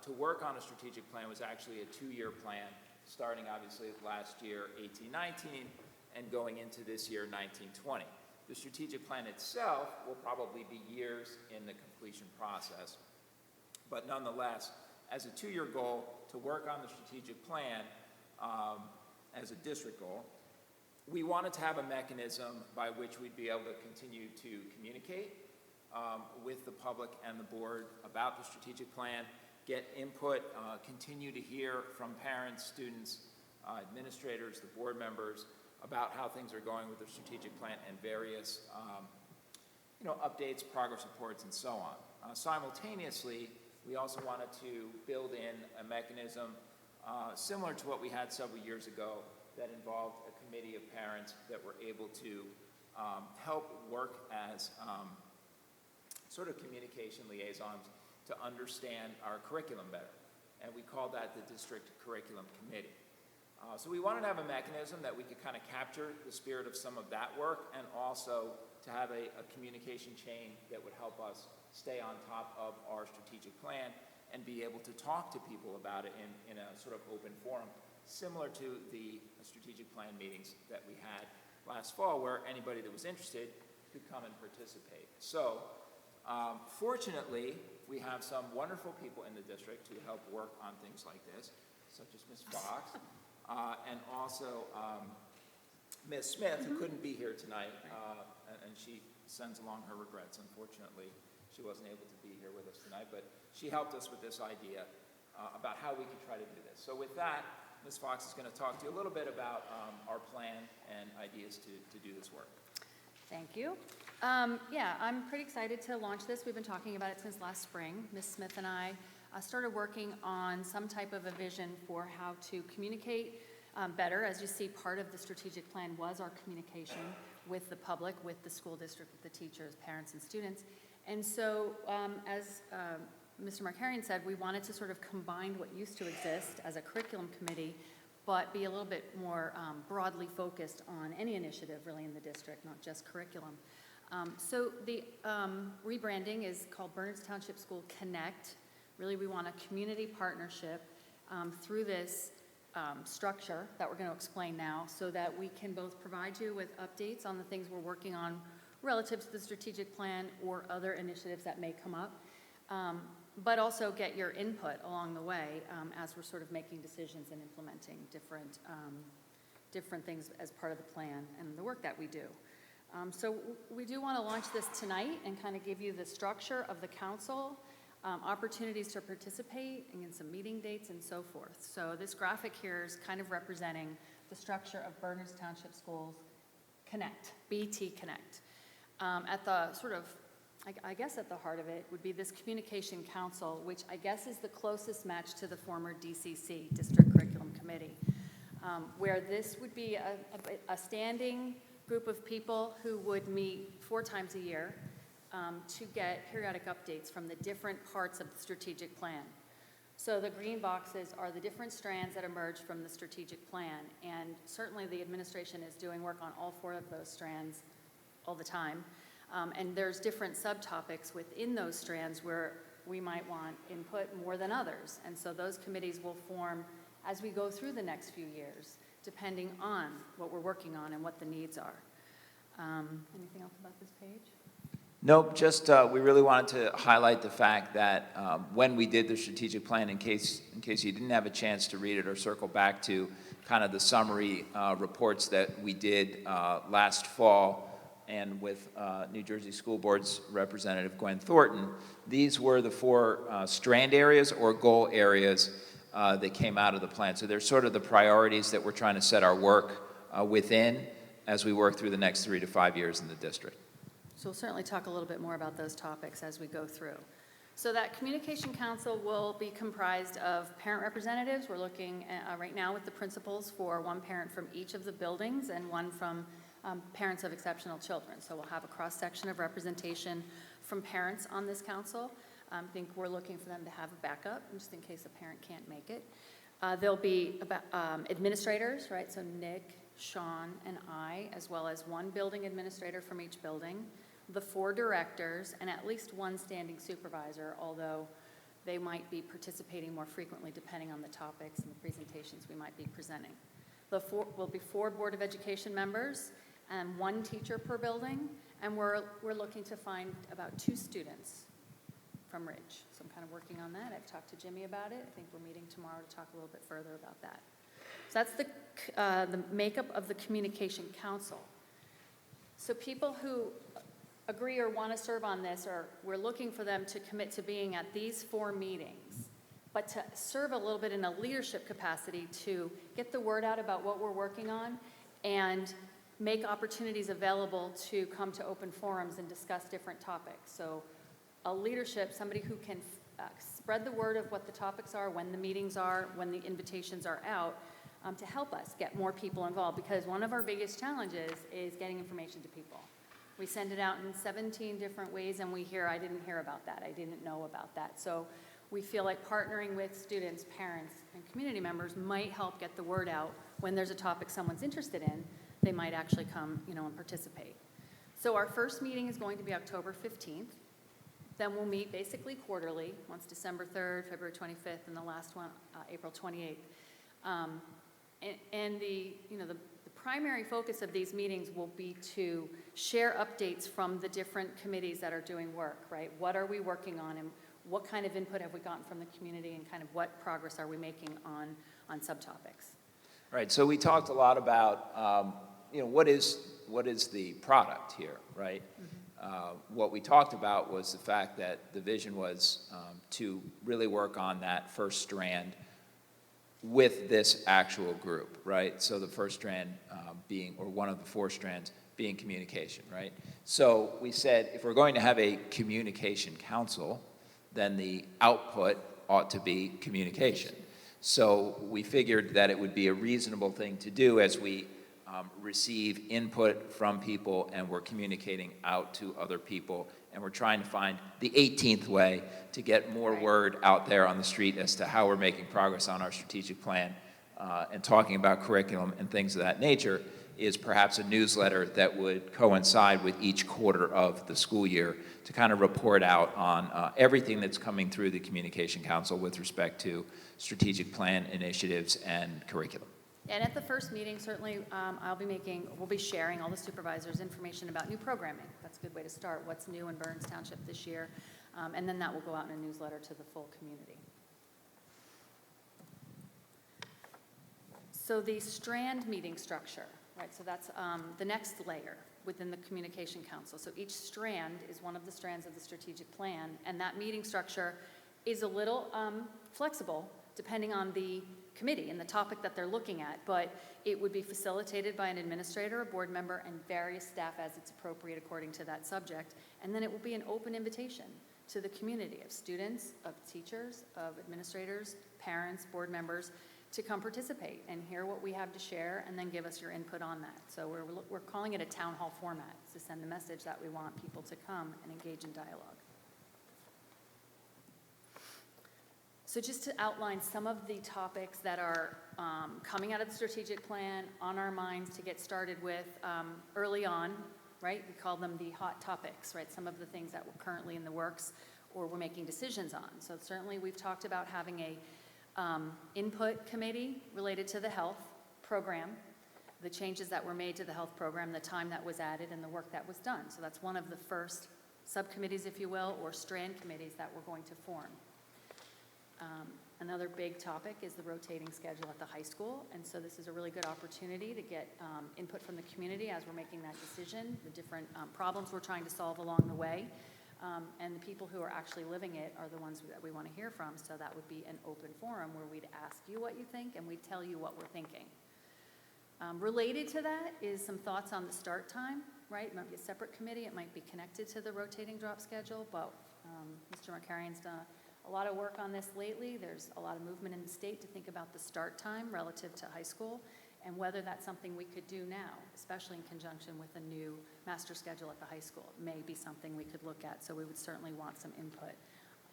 to work on a strategic plan was actually a 2-year plan, starting obviously last year, 18-19, and going into this year, 19-20. The strategic plan itself will probably be years in the completion process. But nonetheless, as a 2-year goal to work on the strategic plan as a district goal, we wanted to have a mechanism by which we'd be able to continue to communicate with the public and the board about the strategic plan, get input, continue to hear from parents, students, administrators, the board members about how things are going with the strategic plan and various updates, progress reports, and so on. Simultaneously, we also wanted to build in a mechanism similar to what we had several years ago that involved a committee of parents that were able to help work as sort of communication liaisons to understand our curriculum better. And we called that the District Curriculum Committee. So we wanted to have a mechanism that we could kind of capture the spirit of some of that work, and also to have a communication chain that would help us stay on top of our strategic plan and be able to talk to people about it in a sort of open forum, similar to the strategic plan meetings that we had last fall, where anybody that was interested could come and participate. So fortunately, we have some wonderful people in the district who help work on things like this, such as Ms. Fox, and also Ms. Smith, who couldn't be here tonight, and she sends along her regrets. Unfortunately, she wasn't able to be here with us tonight, but she helped us with this idea about how we could try to do this. So with that, Ms. Fox is going to talk to you a little bit about our plan and ideas to do this work. Thank you. Yeah, I'm pretty excited to launch this. We've been talking about it since last spring. Ms. Smith and I started working on some type of a vision for how to communicate better. As you see, part of the strategic plan was our communication with the public, with the school district, with the teachers, parents, and students. And so, as Mr. Markarian said, we wanted to sort of combine what used to exist as a curriculum committee, but be a little bit more broadly focused on any initiative really in the district, not just curriculum. So the rebranding is called Bernards Township School Connect, Really, we want a community partnership through this structure that we're going to explain now, so that we can both provide you with updates on the things we're working on relative to the strategic plan or other initiatives that may come up, but also get your input along the way as we're sort of making decisions and implementing different things as part of the plan and the work that we do. So we do want to launch this tonight and kind of give you the structure of the council, opportunities to participate, and some meeting dates and so forth. So this graphic here is kind of representing the structure of Bernards Township Schools Connect, BT Connect. At the sort of, I guess at the heart of it would be this Communication Council, which I guess is the closest match to the former DCC, District Curriculum Committee, where this would be a standing group of people who would meet 4 times a year to get periodic updates from the different parts of the strategic plan. So the green boxes are the different strands that emerge from the strategic plan, and certainly the administration is doing work on all 4 of those strands all the time. And there's different subtopics within those strands where we might want input more than others. And so those committees will form as we go through the next few years, depending on what we're working on and what the needs are. Anything else about this page? Nope, just we really wanted to highlight the fact that when we did the strategic plan, in case you didn't have a chance to read it or circle back to kind of the summary reports that we did last fall, and with New Jersey School Board's representative Gwen Thornton, these were the 4 strand areas or goal areas that came out of the plan. So they're sort of the priorities that we're trying to set our work within as we work through the next 3 to 5 years in the district. So we'll certainly talk a little bit more about those topics as we go through. So that Communication Council will be comprised of parent representatives. We're looking at, right now with the principals for 1 parent from each of the buildings and 1 from parents of exceptional children. So we'll have a cross-section of representation from parents on this council. I think we're looking for them to have a backup just in case a parent can't make it. There'll be administrators, right? So Nick, Sean, and I, as well as 1 building administrator from each building, the 4 directors, and at least 1 standing supervisor, although they might be participating more frequently depending on the topics and the presentations we might be presenting. Will be 4 Board of Education members and 1 teacher per building, and we're looking to find about 2 students from Ridge. So I'm kind of working on that. I've talked to Jimmy about it. I think we're meeting tomorrow to talk a little bit further about that. So that's the makeup of the Communication Council. So people who agree or want to serve on this, or we're looking for them to commit to being at these 4 meetings, but to serve a little bit in a leadership capacity to get the word out about what we're working on and make opportunities available to come to open forums and discuss different topics. So a leadership, somebody who can spread the word of what the topics are, when the meetings are, when the invitations are out, to help us get more people involved, because one of our biggest challenges is getting information to people. We send it out in 17 different ways and we hear, I didn't hear about that, I didn't know about that. So we feel like partnering with students, parents, and community members might help get the word out. When there's a topic someone's interested in, they might actually come, and participate. So our first meeting is going to be October 15th. Then we'll meet basically quarterly, once December 3rd, February 25th, and the last one, April 28th. And the primary focus of these meetings will be to share updates from the different committees that are doing work, right? What are we working on, and what kind of input have we gotten from the community, and kind of what progress are we making on subtopics? Right, so we talked a lot about, what is the product here, right? What we talked about was the fact that the vision was to really work on that first strand with this actual group, right? So the first strand being, or one of the 4 strands being communication, right? So we said if we're going to have a communication council, then the output ought to be communication. So we figured that it would be a reasonable thing to do as we receive input from people and we're communicating out to other people, and we're trying to find the 18th way to get more word out there on the street as to how we're making progress on our strategic plan and talking about curriculum and things of that nature. is perhaps a newsletter that would coincide with each quarter of the school year to kind of report out on everything that's coming through the Communication Council with respect to strategic plan initiatives and curriculum. And at the first meeting, certainly, we'll be sharing all the supervisors information about new programming. That's a good way to start, what's new in Burns Township this year. And then that will go out in a newsletter to the full community. So the strand meeting structure, right, so that's the next layer within the Communication Council. So each strand is one of the strands of the strategic plan, and that meeting structure is a little flexible depending on the committee and the topic that they're looking at, but it would be facilitated by an administrator, a board member, and various staff as it's appropriate according to that subject. And then it will be an open invitation to the community of students, of teachers, of administrators, parents, board members, to come participate and hear what we have to share and then give us your input on that. So we're calling it a town hall format to send the message that we want people to come and engage in dialogue. So just to outline some of the topics that are coming out of the strategic plan on our minds to get started with early on, right? We call them the hot topics, right? Some of the things that were currently in the works or we're making decisions on. So certainly we've talked about having a input committee related to the health program, the changes that were made to the health program, the time that was added, and the work that was done. So that's one of the first subcommittees, if you will, or strand committees that we're going to form. Another big topic is the rotating schedule at the high school, and so this is a really good opportunity to get input from the community as we're making that decision, the different problems we're trying to solve along the way. And the people who are actually living it are the ones that we want to hear from, so that would be an open forum where we'd ask you what you think and we'd tell you what we're thinking. Related to that is some thoughts on the start time, right? It might be a separate committee, it might be connected to the rotating drop schedule, but Mr. Markarian's done a lot of work on this lately. There's a lot of movement in the state to think about the start time relative to high school and whether that's something we could do now, especially in conjunction with a new master schedule at the high school. It may be something we could look at, so we would certainly want some input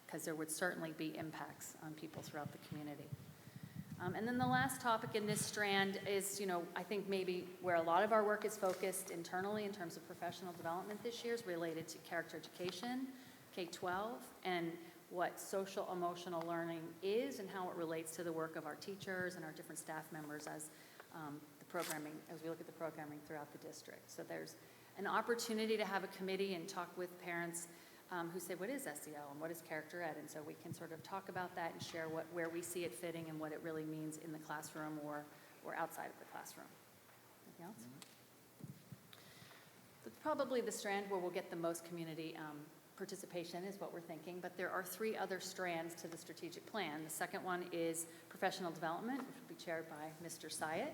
because there would certainly be impacts on people throughout the community. And then the last topic in this strand is, I think maybe where a lot of our work is focused internally in terms of professional development this year is related to character education, K-12, and what social emotional learning is and how it relates to the work of our teachers and our different staff members as we look at the programming throughout the district. So there's an opportunity to have a committee and talk with parents who say, what is SEL and what is character ed? And so we can sort of talk about that and share where we see it fitting and what it really means in the classroom or outside of the classroom. Anything else? That's probably the strand where we'll get the most community participation is what we're thinking, but there are 3 other strands to the strategic plan. The second one is professional development, which will be chaired by Mr. Syatt.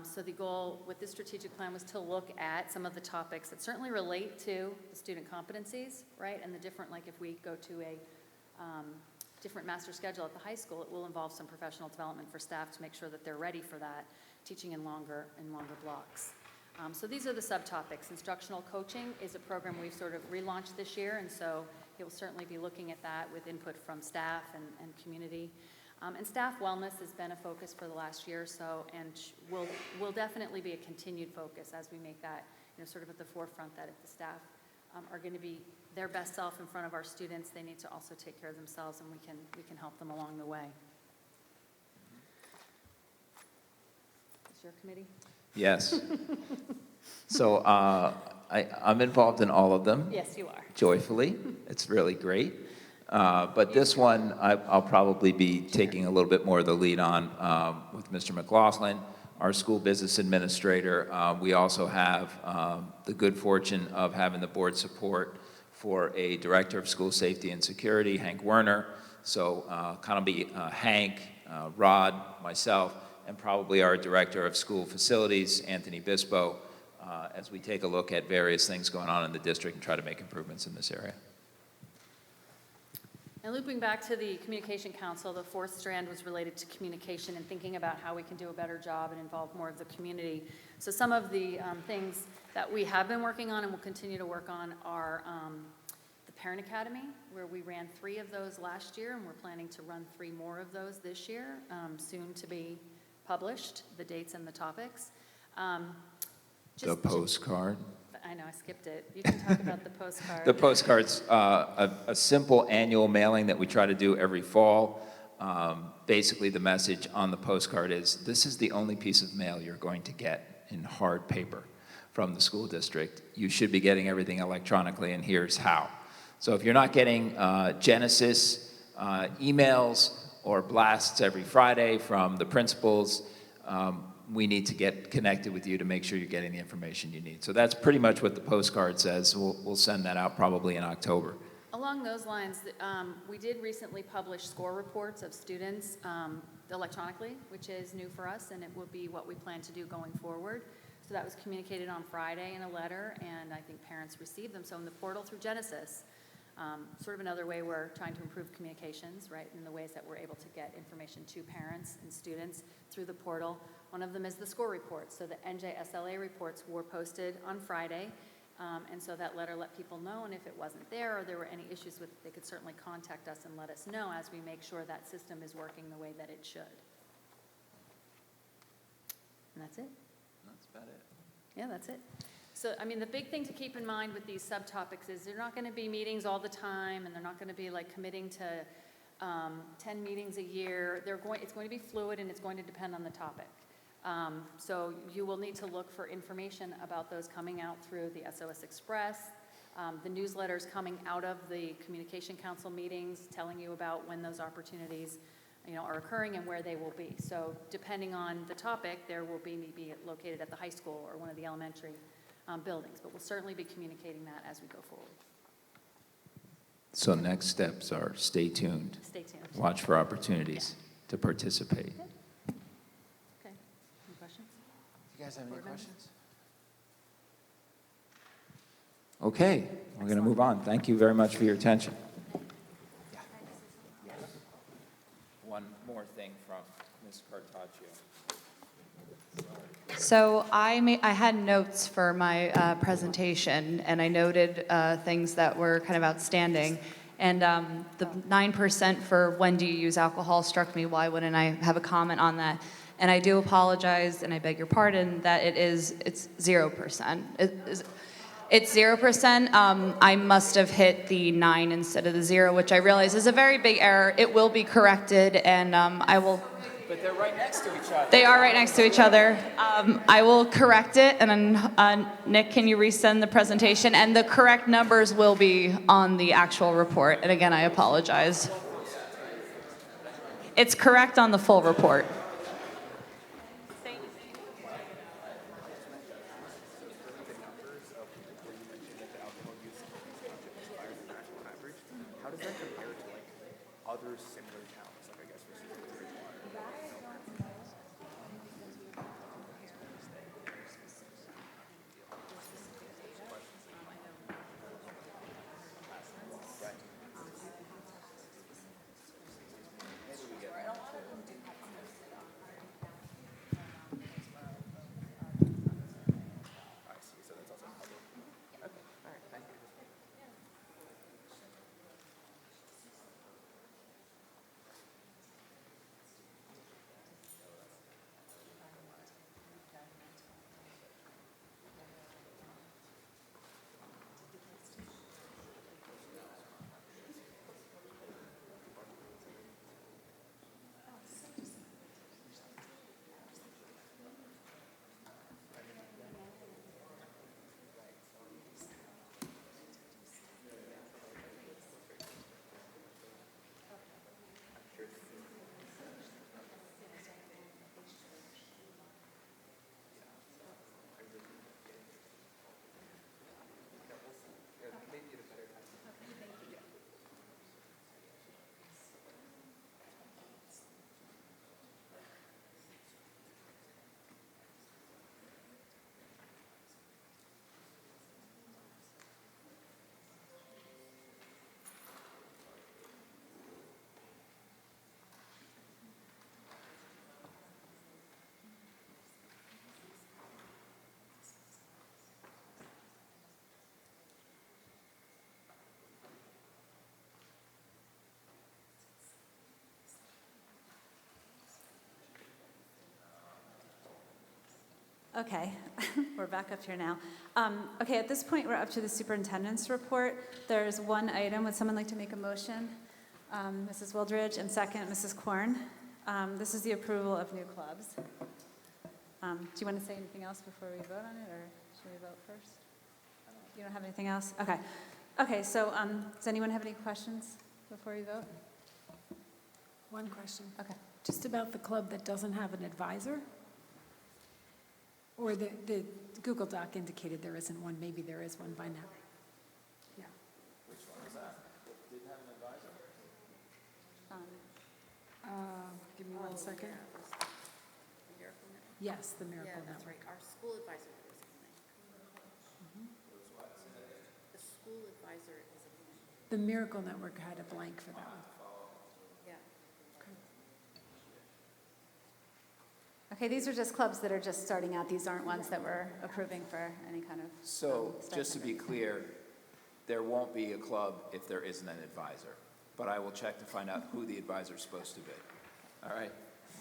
So the goal with this strategic plan was to look at some of the topics that certainly relate to the student competencies, right? And the different, like if we go to a different master schedule at the high school, it will involve some professional development for staff to make sure that they're ready for that, teaching in longer blocks. So these are the subtopics. Instructional coaching is a program we've sort of relaunched this year, and so he'll certainly be looking at that with input from staff and community. And staff wellness has been a focus for the last year or so, and will definitely be a continued focus as we make that, sort of at the forefront, that if the staff are going to be their best self in front of our students, they need to also take care of themselves, and we can help them along the way. Is your committee? Yes. So I'm involved in all of them. Yes, you are. Joyfully. It's really great. But this one, I'll probably be taking a little bit more of the lead on with Mr. McLaughlin, our school business administrator. We also have the good fortune of having the board support for a director of school safety and security, Hank Werner. So kind of be Hank, Rod, myself, and probably our director of school facilities, Anthony Bispo, as we take a look at various things going on in the district and try to make improvements in this area. And looping back to the Communication Council, the 4th strand was related to communication and thinking about how we can do a better job and involve more of the community. So some of the things that we have been working on and will continue to work on are the Parent Academy, where we ran 3 of those last year, and we're planning to run 3 more of those this year, soon to be published, the dates and the topics. The Just- postcard. I know, I skipped it. You can talk about the postcard. The postcard's a simple annual mailing that we try to do every fall. Basically, the message on the postcard is, this is the only piece of mail you're going to get in hard paper from the school district. You should be getting everything electronically, and here's how. So if you're not getting Genesis emails or blasts every Friday from the principals, we need to get connected with you to make sure you're getting the information you need. So that's pretty much what the postcard says. We'll send that out probably in October. Along those lines, we did recently publish score reports of students electronically, which is new for us, and it will be what we plan to do going forward. So that was communicated on Friday in a letter, and I think parents received them. So in the portal through Genesis, sort of another way we're trying to improve communications, right, in the ways that we're able to get information to parents and students through the portal. One of them is the score reports. So the NJSLA reports were posted on Friday, and so that letter let people know, and if it wasn't there or there were any issues with it, they could certainly contact us and let us know as we make sure that system is working the way that it should. And that's it. That's about it. Yeah, that's it. So, I mean, the big thing to keep in mind with these subtopics is they're not going to be meetings all the time, and they're not going to be like committing to 10 meetings a year. It's going to be fluid, and it's going to depend on the topic. So you will need to look for information about those coming out through the SOS Express, the newsletters coming out of the Communication Council meetings, telling you about when those opportunities are occurring and where they will be. So depending on the topic, there will be maybe located at the high school or one of the elementary buildings, but we'll certainly be communicating that as we go forward. So next steps are stay tuned. Stay tuned. Watch for opportunities to participate. Okay. Any questions? You guys have any Board members? questions? Okay, we're going to move on. Thank you very much for your attention. One more thing from Ms. Cartaccio. So I had notes for my presentation, and I noted things that were kind of outstanding. And the 9% for when do you use alcohol struck me. Why wouldn't I have a comment on that? And I do apologize, and I beg your pardon, that it's 0%. It's 0%. I must have hit the 9 instead of the 0, which I realize is a very big error. It will be corrected, and I will... But they're right next to each other. They are right next to each other. I will correct it, and then, Nick, can you resend the presentation? And the correct numbers will be on the actual report. And again, I apologize. It's correct on the full report. How does that compare to like other similar towns? Like I guess Okay, we're back up here now. Okay, at this point, we're up to the superintendent's report. There's one item. Would someone like to make a motion? Mrs. Wildridge, and second, Mrs. Korn. This is the approval of new clubs. Do you want to say anything else before we vote on it, or should we vote first? You don't have anything else? Okay. Okay, so does anyone have any questions before we vote? One question. Okay. Just about the club that doesn't have an advisor? Or the Google Doc indicated there isn't one, maybe there is one by now. Yeah. Which one was that? Didn't have an advisor? Give me 1 second. Yes, the Miracle Network. Our school advisor is a blank. The school advisor is a blank. The Miracle Network had a blank for that one. Yeah. Okay, these are just clubs that are just starting out. These aren't ones that we're approving for any kind of. So, just to stipend. be clear, there won't be a club if there isn't an advisor, but I will check to find out who the advisor is supposed to be. All right?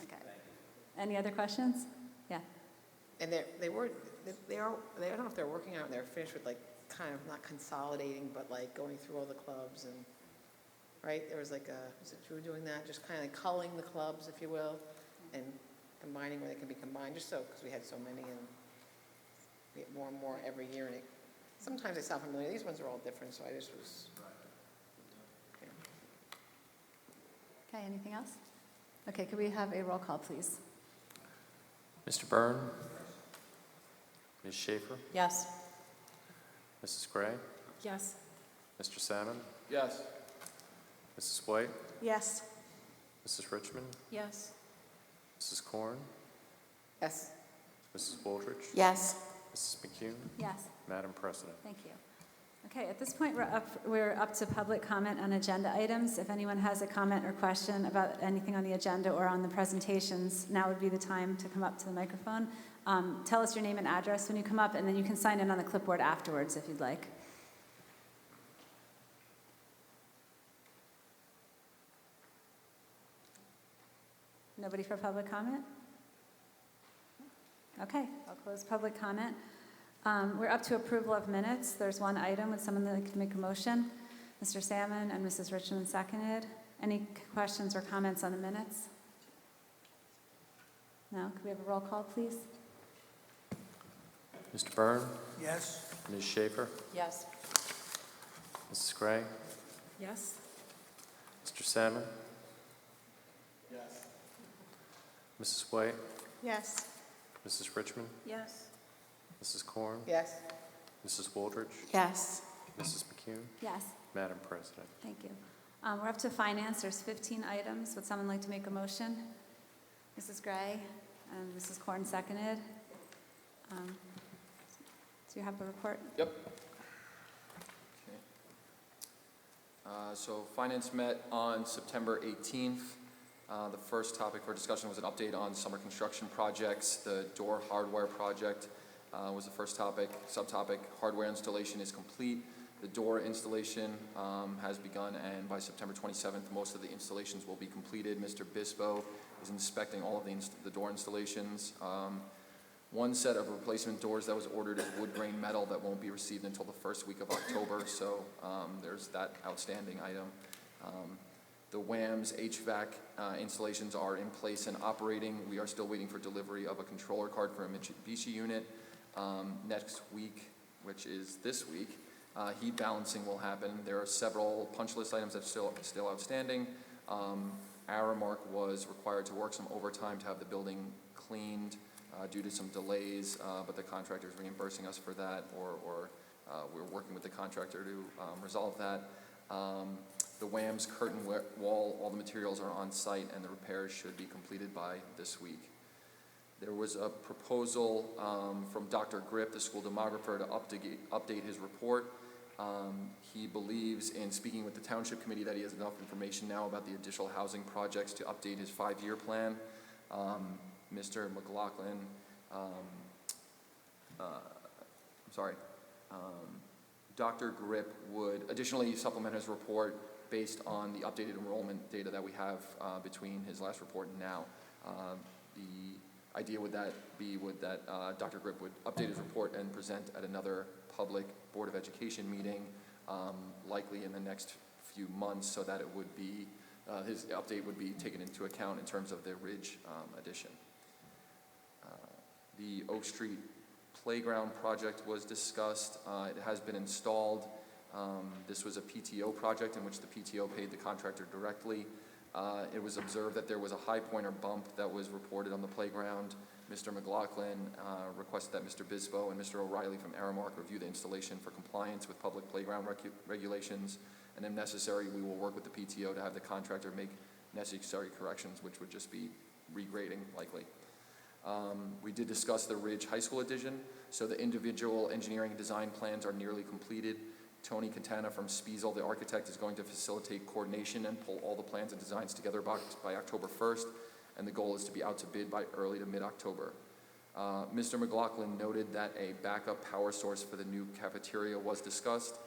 Okay. Any other questions? Yeah. And they are, I don't know if they're working out, they're finished with like, kind of not consolidating, but like going through all the clubs and, right? There was like was it Drew doing that? Just kind of culling the clubs, if you will, and combining where they can be combined, just so, because we had so many and we get more and more every year. And sometimes they sound familiar. These ones are all different, so I just was. Yeah. Okay, anything else? Okay, could we have a roll call, please? Mr. Byrne? Ms. Schaefer? Yes. Mrs. Gray? Yes. Mr. Salmon? Yes. Mrs. White? Yes. Mrs. Richmond? Yes. Mrs. Korn? Yes. Mrs. Waldridge? Yes. Mrs. McCune? Yes. Madam President. Thank you. Okay, at this point, we're up to public comment on agenda items. If anyone has a comment or question about anything on the agenda or on the presentations, now would be the time to come up to the microphone. Tell us your name and address when you come up, and then you can sign in on the clipboard afterwards if you'd like. Nobody for public comment? Okay, I'll close public comment. We're up to approval of minutes. There's one item. Would someone like to make a motion? Mr. Salmon and Mrs. Richmond seconded. Any questions or comments on the minutes? No? Could we have a roll call, please? Mr. Byrne? Yes? Ms. Schaefer? Yes. Mrs. Gray? Yes. Mr. Salmon? Yes. Mrs. White? Yes. Mrs. Richmond? Yes. Mrs. Korn? Yes. Mrs. Waldridge? Yes. Mrs. McCune? Yes. Madam President. Thank you. We're up to finance. There's 15 items. Would someone like to make a motion? Mrs. Gray and Mrs. Korn seconded. Do you have a report? Yep. So Finance met on September 18th. The first topic for discussion was an update on summer construction projects. The door hardware project was the first topic. Subtopic, hardware installation is complete. The door installation has begun, and by September 27th, most of the installations will be completed. Mr. Bispo is inspecting all of the door installations. One set of replacement doors that was ordered is wood grain metal that won't be received until the first week of October, so there's that outstanding item. The WAM's HVAC installations are in place and operating. We are still waiting for delivery of a controller card for a Mitsubishi unit. Next week, which is this week, heat balancing will happen. There are several punch list items that are still outstanding. Aramark was required to work some overtime to have the building cleaned due to some delays, but the contractor is reimbursing us for that, or we're working with the contractor to resolve that. The WAM's curtain wall, all the materials are on site, and the repairs should be completed by this week. There was a proposal from Dr. Grip, the school demographer, to update his report. He believes, in speaking with the Township Committee, that he has enough information now about the additional housing projects to update his 5-year plan. Mr. McLaughlin, Dr. Grip would additionally supplement his report based on the updated enrollment data that we have between his last report and now. The idea would that be would that Dr. Grip would update his report and present at another public Board of Education meeting, likely in the next few months, so that it would be, his update would be taken into account in terms of the Ridge addition. The Oak Street Playground project was discussed. It has been installed. This was a PTO project in which the PTO paid the contractor directly. It was observed that there was a high pointer bump that was reported on the playground. Mr. McLaughlin requested that Mr. Bispo and Mr. O'Reilly from Aramark review the installation for compliance with public playground regulations, and if necessary, we will work with the PTO to have the contractor make necessary corrections, which would just be regrading likely. We did discuss the Ridge High School addition, so the individual engineering and design plans are nearly completed. Tony Catana from Spiesel, the architect, is going to facilitate coordination and pull all the plans and designs together by October 1st, and the goal is to be out to bid by early to mid-October. Mr. McLaughlin noted that a backup power source for the new cafeteria was discussed.